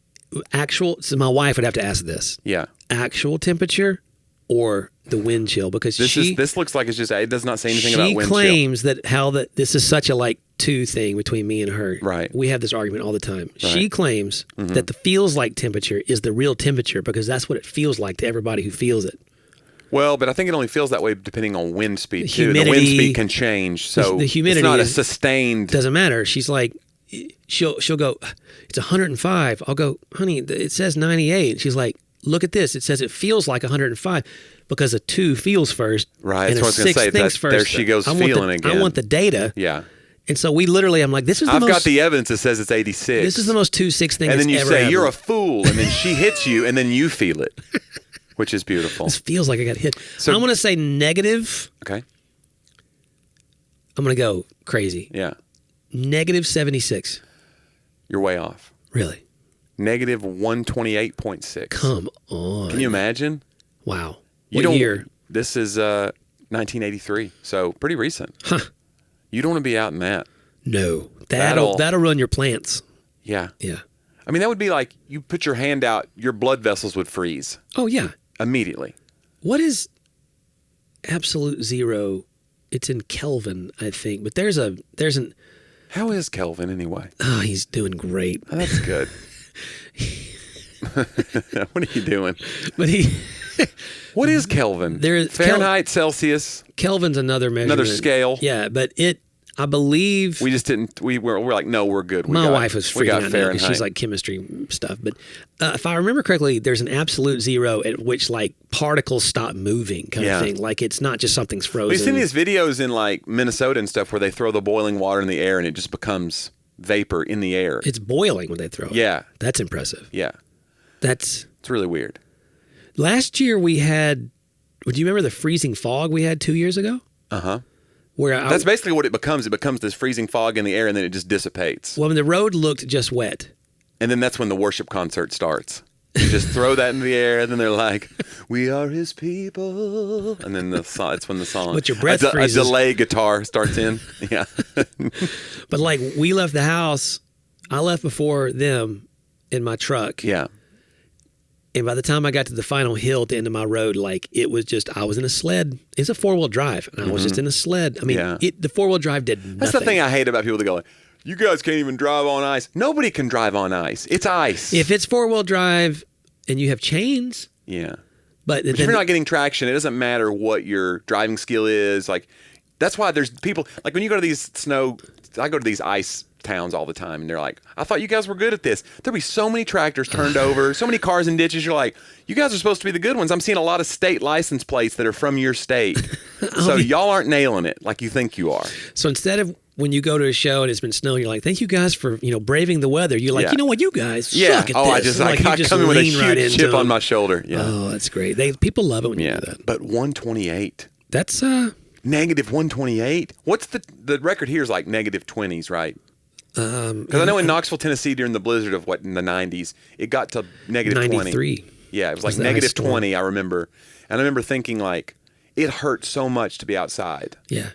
So my wife would have to ask this. Yeah. Actual temperature or the wind chill, because this looks like it's just, it does not say anything about wind chill. She claims that this is such a like two thing between me and her. Right. We have this argument all the time. Right. She claims that the feels like temperature is the real temperature because that's what it feels like to everybody who feels it. Well, but I think it only feels that way depending on wind speed too. The wind speed can change, so the humidity it's not a sustained. Doesn't matter. She's like, she'll go, it's 105. I'll go, honey, it says 98. She's like, look at this. It says it feels like 105 because a 2 feels first. Right. And That's what I was going to say. First. There she goes feeling again. I want the data. Yeah. And so I'm like, I've got the evidence that says it's 86. This is the most 2-6 thing. And then you say, ever. You're a fool. And then she hits you and then you feel it, which is beautiful. This feels like I got hit. So I'm going to say negative. Okay. I'm going to go crazy. Yeah. Negative 76. You're way off. Really? Negative 128.6. Come on. Can you imagine? Wow. What year? This is 1983, so pretty recent. Huh. You don't want to be out in that. No. That'll ruin your plants. Yeah. Yeah. I mean, that would be like you put your hand out, your blood vessels would freeze. Oh, yeah. Immediately. What is absolute zero? It's in Kelvin, I think, but there's an... How is Kelvin anyway? Oh, he's doing great. Oh, that's good. What are you doing? But what is Kelvin? Fahrenheit, Celsius. Kelvin's another measurement. Another scale. Yeah, but I believe. We just didn't. We're like, no, we're good. My wife was freaking out now because she's like chemistry stuff. But if I remember correctly, there's an absolute zero at which like particles stop moving, kind of thing. Like it's not just something's frozen. We've seen these videos in like Minnesota and stuff where they throw the boiling water in the air and it just becomes vapor in the air. It's boiling when they throw it. Yeah, that's impressive. Yeah, it's really weird. Last year we had. Would you remember the freezing fog we had 2 years ago? That's basically what it becomes. It becomes this freezing fog in the air, and then it just dissipates. Well, the road looked just wet. And then that's when the worship concert starts. You just throw that in the air, and then they're like, "We are His people," and then it's when the song. But your breath freezes. A delay guitar starts in. Yeah. But like we left the house, I left before them in my truck. Yeah. And by the time I got to the final hill at the end of my road, like it was just, I was in a sled. It's a 4-wheel drive. And I was just in a sled. I mean, the 4-wheel drive did nothing. That's the thing I hate about people that go, you guys can't even drive on ice. Nobody can drive on ice. It's ice. If it's 4-wheel drive and you have chains. Yeah. But if you're not getting traction, it doesn't matter what your driving skill is. Like, that's why there's people, like when you go to these I go to these ice towns all the time, and they're like, I thought you guys were good at this. There'll be so many tractors turned over, so many cars in ditches. You're like, you guys are supposed to be the good ones. I'm seeing a lot of state license plates that are from your state. So y'all aren't nailing it like you think you are. So instead of when you go to a show and it's been snowing, you're like, thank you guys for, braving the weather. You're like, you know what, you guys suck at this. I come in with a huge chip on my shoulder. Yeah. Oh, that's great. People love it when you do that. But 128. That's negative 128. What's the record here is like negative 20s, right? Because I know in Knoxville, Tennessee, during the blizzard of in the 90s, it got to negative 20. 93. Yeah, it was like negative 20, I remember. And I remember thinking like, it hurt so much to be outside. Yeah.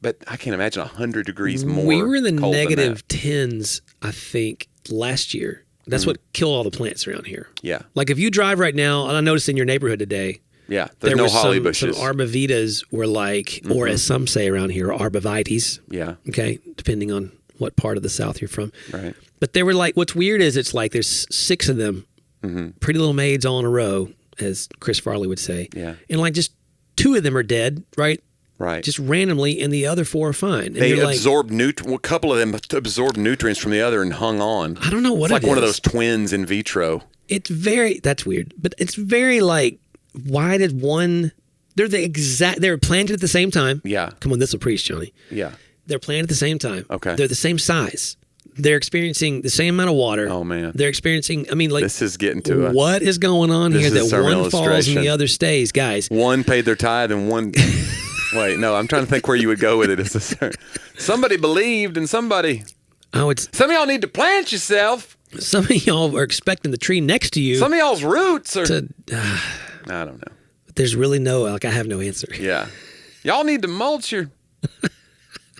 But I can't imagine 100 degrees more. We were in the negative 10s, I think, last year. That's what killed all the plants around here. Yeah. Like if you drive right now, and I noticed in your neighborhood today, yeah, there's no holly bushes. Some arbovitas were like, or as some say around here, arbovites. Yeah. Okay, depending on what part of the South you're from. Right. But they were like, what's weird is it's like there's 6 of them, pretty little maids all in a row, as Chris Farley would say. Yeah. And like just 2 of them are dead, right? Right. Just randomly, and the other 4 are fine. And they absorbed a couple of them absorbed nutrients from the other and hung on. I don't know what it's like one of those twins in vitro. That's weird. But it's very like, why did one, they're planted at the same time. Yeah. Come on, this will preach, Johnny. Yeah. They're planted at the same time. Okay. They're the same size. They're experiencing the same amount of water. Oh, man. They're experiencing, this is getting to it. What is going on here that one falls and the other stays, guys? One paid their tithe and one... Wait, no, I'm trying to think where you would go with it. Somebody believed and somebody... Some of y'all need to plant yourself. Some of y'all are expecting the tree next to you. Some of y'all's roots are... I don't know. But there's really I have no answer. Yeah. Y'all need to mulch your...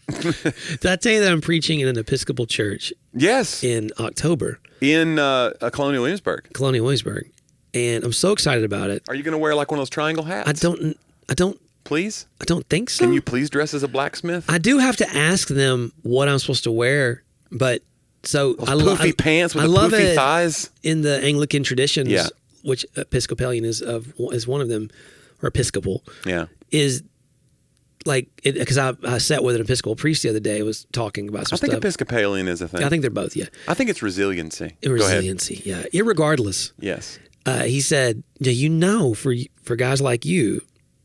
Did I tell you that I'm preaching in an Episcopal church? Yes. In October. In Colonial Williamsburg. And I'm so excited about it. Are you going to wear like one of those triangle hats? I don't. Please? I don't think so. Can you please dress as a blacksmith? I do have to ask them what I'm supposed to wear, but so those poofy pants with the poofy thighs. In the Anglican traditions, which Episcopalian is one of them, or Episcopal. Yeah. Is like, because I sat with an Episcopal priest the other day, was talking about some stuff. I think Episcopalian is a thing. I think they're both, yeah. I think it's resiliency. Resiliency, yeah. Irregardless. Yes. He said, for guys like you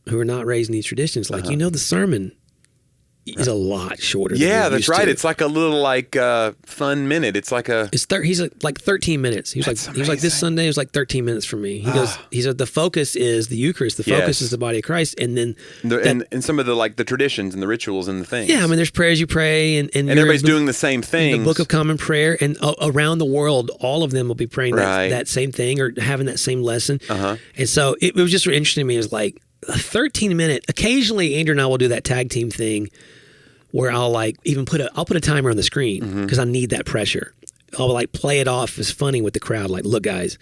who are not raised in these traditions, like, the sermon is a lot shorter than that's right. It's like a little fun minute. It's like a... He's like 13 minutes. He was like this Sunday, it was like 13 minutes for me. He said the focus is the Eucharist. The focus is the body of Christ. And then... and some of the traditions and the rituals and the things. Yeah, there's prayers you pray and everybody's doing the same thing. The Book of Common Prayer, and around the world, all of them will be praying that same thing or having that same lesson. And so it was just interesting to me. It was like a 13-minute... Occasionally, Andrew and I will do that tag team thing where I'll put a timer on the screen because I need that pressure. I'll play it off as funny with the crowd. Like, look, guys,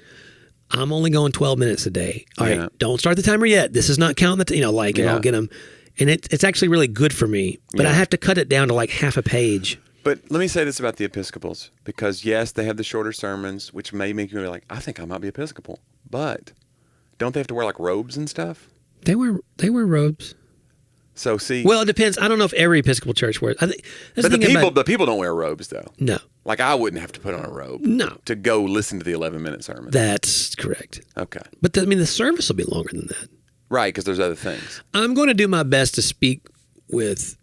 I'm only going 12 minutes a day. All right, don't start the timer yet. This is not counting and I'll get them. And it's actually really good for me, but I have to cut it down to like half a page. But let me say this about the Episcopals, because yes, they have the shorter sermons, which may make you be like, I think I might be Episcopal, but don't they have to wear like robes and stuff? They wear robes. So see, well, it depends. I don't know if every Episcopal church wears. I think, but the people don't wear robes though. No, like I wouldn't have to put on a robe. No, to go listen to the 11-minute sermon. That's correct. Okay, but the service will be longer than that. Right, because there's other things. I'm going to do my best to speak with.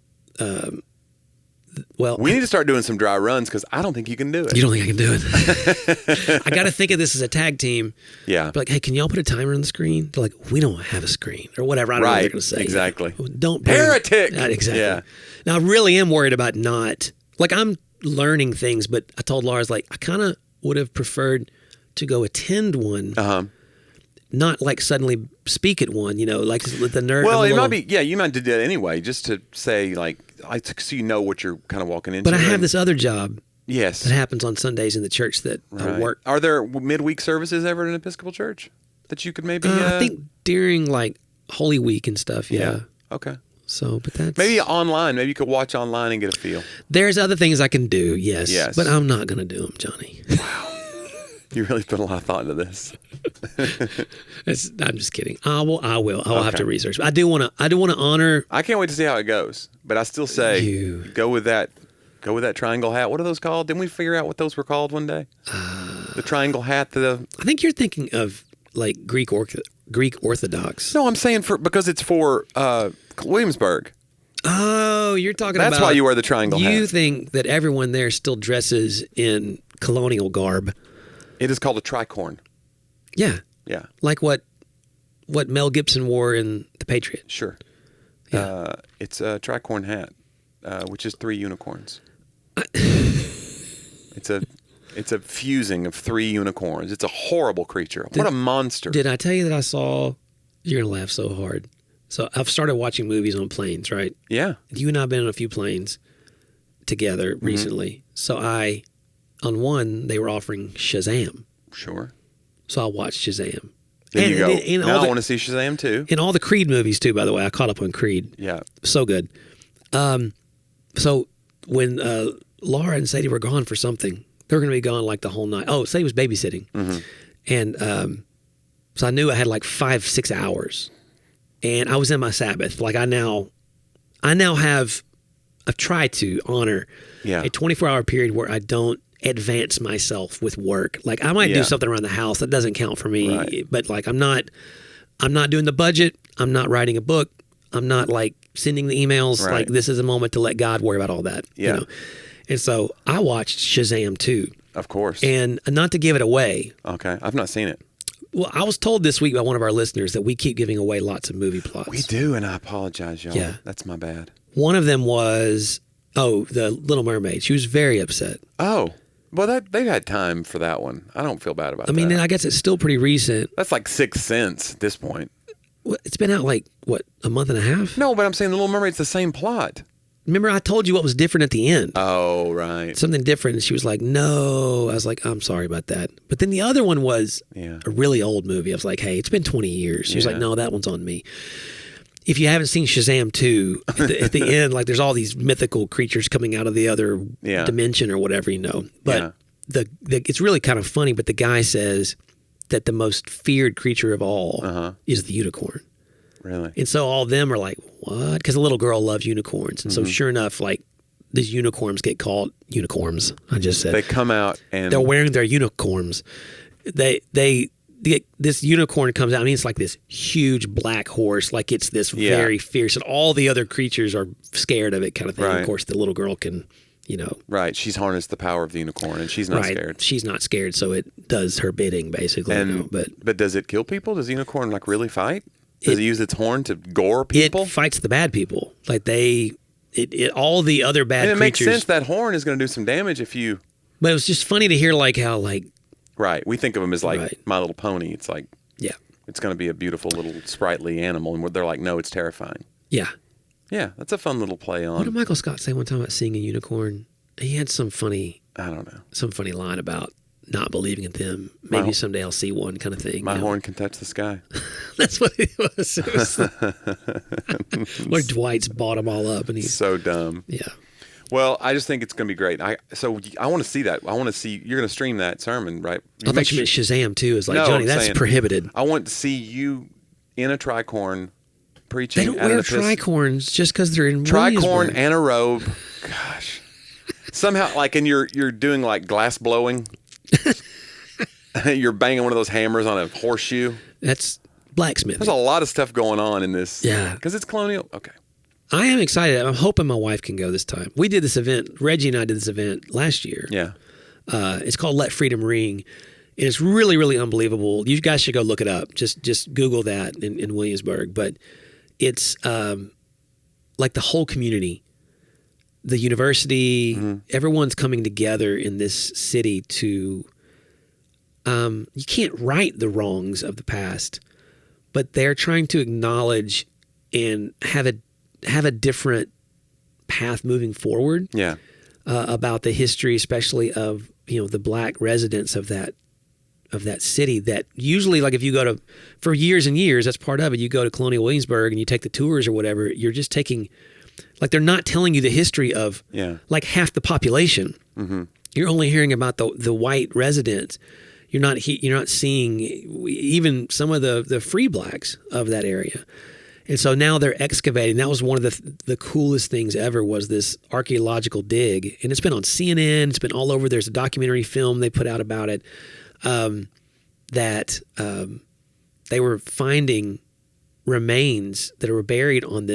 We need to start doing some dry runs because I don't think you can do it. You don't think I can do it? I got to think of this as a tag team. Yeah. But like, hey, can y'all put a timer on the screen? They're like, we don't have a screen or whatever. I don't know what they're going to say. Exactly. Don't heretic. Exactly. Yeah. Now I really am worried about I'm learning things, but I told Lars I kind of would have preferred to go attend one. Not suddenly speak at one, like the nerd. Well, it might be, you might do that anyway, just to say so you know what you're kind of walking into. But I have this other job. Yes. That happens on Sundays in the church that I work. Are there midweek services ever in an Episcopal church that you could maybe? I think during Holy Week and stuff. Yeah. Okay. So, but that's maybe online. Maybe you could watch online and get a feel. There's other things I can do. Yes. But I'm not going to do them, Johnny. Wow. You really put a lot of thought into this. I'm just kidding. I will. I will have to research. I do want to honor. I can't wait to see how it goes. But I still say go with that triangle hat. What are those called? Didn't we figure out what those were called one day? The triangle hat. I think you're thinking of Greek Orthodox. No, I'm saying because it's for Williamsburg. Oh, you're talking about... That's why you wear the triangle hat. You think that everyone there still dresses in colonial garb. It is called a tricorn. Yeah. Yeah. Like what Mel Gibson wore in The Patriot. Sure. Yeah. It's a tricorn hat, which is 3 unicorns. It's a fusing of 3 unicorns. It's a horrible creature. What a monster. Did I tell you that I saw... You're going to laugh so hard. So I've started watching movies on planes, right? Yeah. You and I have been on a few planes together recently. So on one, they were offering Shazam. Sure. So I watched Shazam. There you go. And now I want to see Shazam too. And all the Creed movies too, by the way. I caught up on Creed. Yeah. So good. So when Laura and Sadie were gone for something, they were going to be gone like the whole night. Oh, Sadie was babysitting. Mm-hmm. And so I knew I had like 5-6 hours. And I was in my Sabbath. Like I've tried to honor a 24-hour period where I don't advance myself with work. Like I might do something around the house that doesn't count for me, right. But like I'm not doing the budget. I'm not writing a book. I'm not like sending the emails. Right. Like this is a moment to let God worry about all that. Yeah. You know? And so I watched Shazam 2. Of course. And not to give it away. Okay. I've not seen it. Well, I was told this week by one of our listeners that we keep giving away lots of movie plots. We do, and I apologize, y'all. Yeah. That's my bad. One of them was, The Little Mermaid. She was very upset. Oh. Well, they've had time for that one. I don't feel bad about that. I mean, I guess it's still pretty recent. That's like 6th Sense at this point. Well, it's been out like, a month and a half? No, but I'm saying The Little Mermaid's the same plot. Remember I told you what was different at the end? Oh, right. Something different. And she was like, no. I was like, I'm sorry about that. But then the other one was a really old movie. I was like, hey, it's been 20 years. She was like, no, that one's on me. If you haven't seen Shazam 2, at the end, like there's all these mythical creatures coming out of the other dimension or whatever, you know. But it's really kind of funny, but the guy says that the most feared creature of all is the unicorn. Really? And so all of them are like, what? Because the little girl loves unicorns. And so sure enough, like these unicorns get called unicorns. I just said. They come out and... They're wearing their unicorns. This unicorn comes out. I mean, it's like this huge black horse. Like it's this very fierce. And all the other creatures are scared of it kind of thing. Right. Of course, the little girl can, you know. Right. She's harnessed the power of the unicorn and she's not scared. She's not scared. So it does her bidding basically. And, you know, but does it kill people? Does the unicorn like really fight? Does it use its horn to gore people? It fights the bad people. Like all the other bad creatures. And it makes sense that horn is going to do some damage if you... But it was just funny to hear like how like... Right. We think of them as like My Little Pony. It's like... Yeah. It's going to be a beautiful little sprightly animal. And they're like, no, it's terrifying. Yeah. Yeah. That's a fun little play on... What did Michael Scott say one time about seeing a unicorn? He had some funny... I don't know. Some funny line about not believing in them. Maybe someday I'll see one kind of thing. My horn can touch the sky. That's what it was. It was where Dwight's bought them all up. And he's so dumb. Yeah. Well, I just think it's going to be great. So I want to see that. I want to see, you're going to stream that sermon, right? I thought you meant Shazam too. It's like, no, Jonnie, that's prohibited. I want to see you in a tricorn preaching. They don't wear tricorns just because they're in tricorn and a robe. Gosh. Somehow, like, and you're doing like glass blowing. You're banging one of those hammers on a horseshoe. That's blacksmith. There's a lot of stuff going on in this. Yeah. Because it's colonial. Okay. I am excited. I'm hoping my wife can go this time. We did this event. Reggie and I did this event last year. Yeah. It's called Let Freedom Ring. And it's really, really unbelievable. You guys should go look it up. Just Google that in Williamsburg. But it's like the whole community, the university, everyone's coming together in this city to... you can't right the wrongs of the past, but they're trying to acknowledge and have a different path moving forward. Yeah. About the history, especially of the black residents of that city. That usually, like if you go to for years and years, that's part of it. You go to Colonial Williamsburg and you take the tours or whatever. You're just taking, like they're not telling you the history of like half the population. Mm-hmm. You're only hearing about the white residents. You're not seeing even some of the free blacks of that area. And so now they're excavating. That was one of the coolest things ever was this archaeological dig. And it's been on CNN. It's been all over. There's a documentary film they put out about it that they were finding remains that were buried on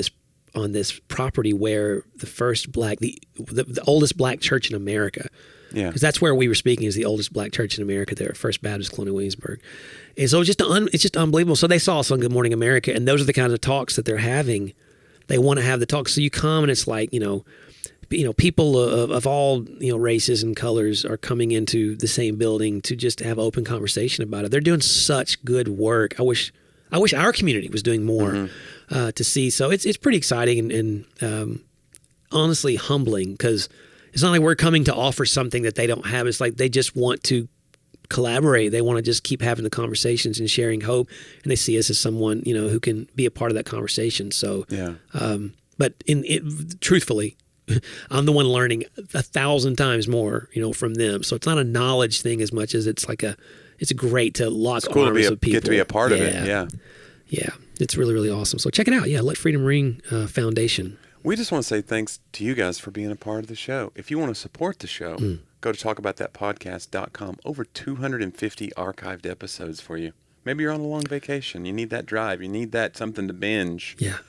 on this property where the first the oldest black church in America. Yeah. Because that's where we were speaking, is the oldest black church in America there, First Baptist Colonial Williamsburg. And so it's just unbelievable. So they saw us on Good Morning America, and those are the kinds of talks that they're having. They want to have the talks. So you come, and it's like, people of all, races and colors are coming into the same building to just have open conversation about it. They're doing such good work. I wish our community was doing more to see. So it's pretty exciting and honestly humbling, because it's not like we're coming to offer something that they don't have. It's like they just want to collaborate. They want to just keep having the conversations and sharing hope, and they see us as someone, who can be a part of that conversation. So, yeah. But truthfully, I'm the one learning 1,000 times more, from them. So it's not a knowledge thing as much as it's great to lock it's cool arms to with people. Get to be a part of it. Yeah. Yeah. It's really, really awesome. So check it out. Yeah. Let Freedom Ring Foundation. We just want to say thanks to you guys for being a part of the show. If you want to support the show, go to talkaboutthatpodcast.com. Over 250 archived episodes for you. Maybe you're on a long vacation. You need that drive. You need that something to binge. Yeah.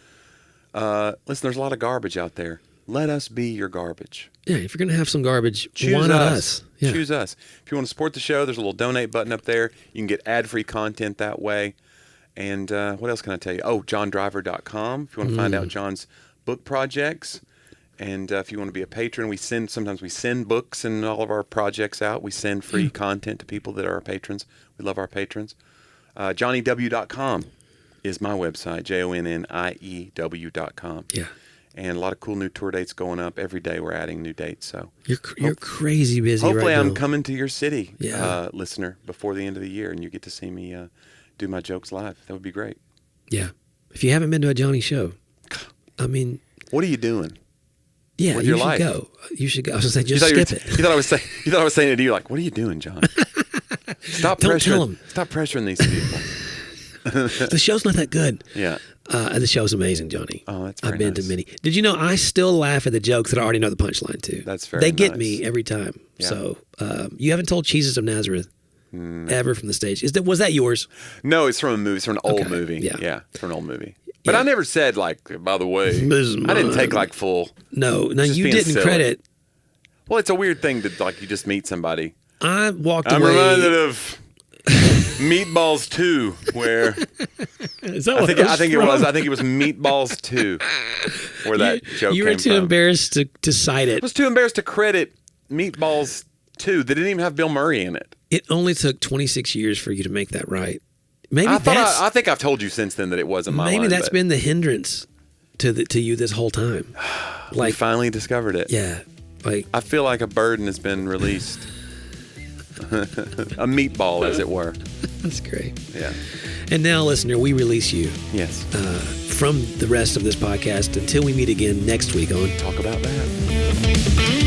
Listen, there's a lot of garbage out there. Let us be your garbage. Yeah, if you're going to have some garbage, choose why not us? Yeah. Choose us. If you want to support the show, there's a little donate button up there. You can get ad-free content that way. And what else can I tell you? Oh, johndriver.com if you want to find out John's book projects. And if you want to be a patron, sometimes we send books and all of our projects out. We send free content to people that are our patrons. We love our patrons. JonnieW.com is my website, JONNIEW.com. Yeah. And a lot of cool new tour dates going up. Every day we're adding new dates. So you're crazy busy right now. Hopefully I'm coming to your city, listener, before the end of the year, and you get to see me do my jokes live. That would be great. Yeah. If you haven't been to a Jonnie show, I mean... What are you doing? Yeah, with you your should life? go. You should go. I was going to say, just skip it. You thought I was saying it to you, like, what are you doing, John? Stop Don't tell them. Stop pressuring these people. The show's not that good. Yeah. The show's amazing, Johnny. Oh, that's very I've been nice. to many. Did you know I still laugh at the jokes that I already know the punchline to? That's very They get nice. me every time. Yeah. So you haven't told Jesus of Nazareth ever from the stage. Was that yours? No, it's from a movie. It's from an old movie. Yeah, it's from an old movie. But I never said, like, by the way, I didn't take, like, full. No, just you being didn't silly. credit. Well, it's a weird thing that, like, you just meet somebody. I walked I'm away. reminded of Meatballs 2, where Is that I what think it was. I think it was Meatballs 2, where that joke You were came too from. embarrassed to cite I it. was too embarrassed to credit Meatballs 2. They didn't even have Bill Murray in it. It only took 26 years for you to make that right. Maybe I think I've told you since then that it wasn't my line. Maybe that's been the hindrance to you this whole time. Like, finally discovered it. Yeah. Like, I feel like a burden has been released. A meatball, as it were. that's great. Yeah. And now, listener, we release you Yes. from the rest of this podcast until we meet again next week on Talk About That.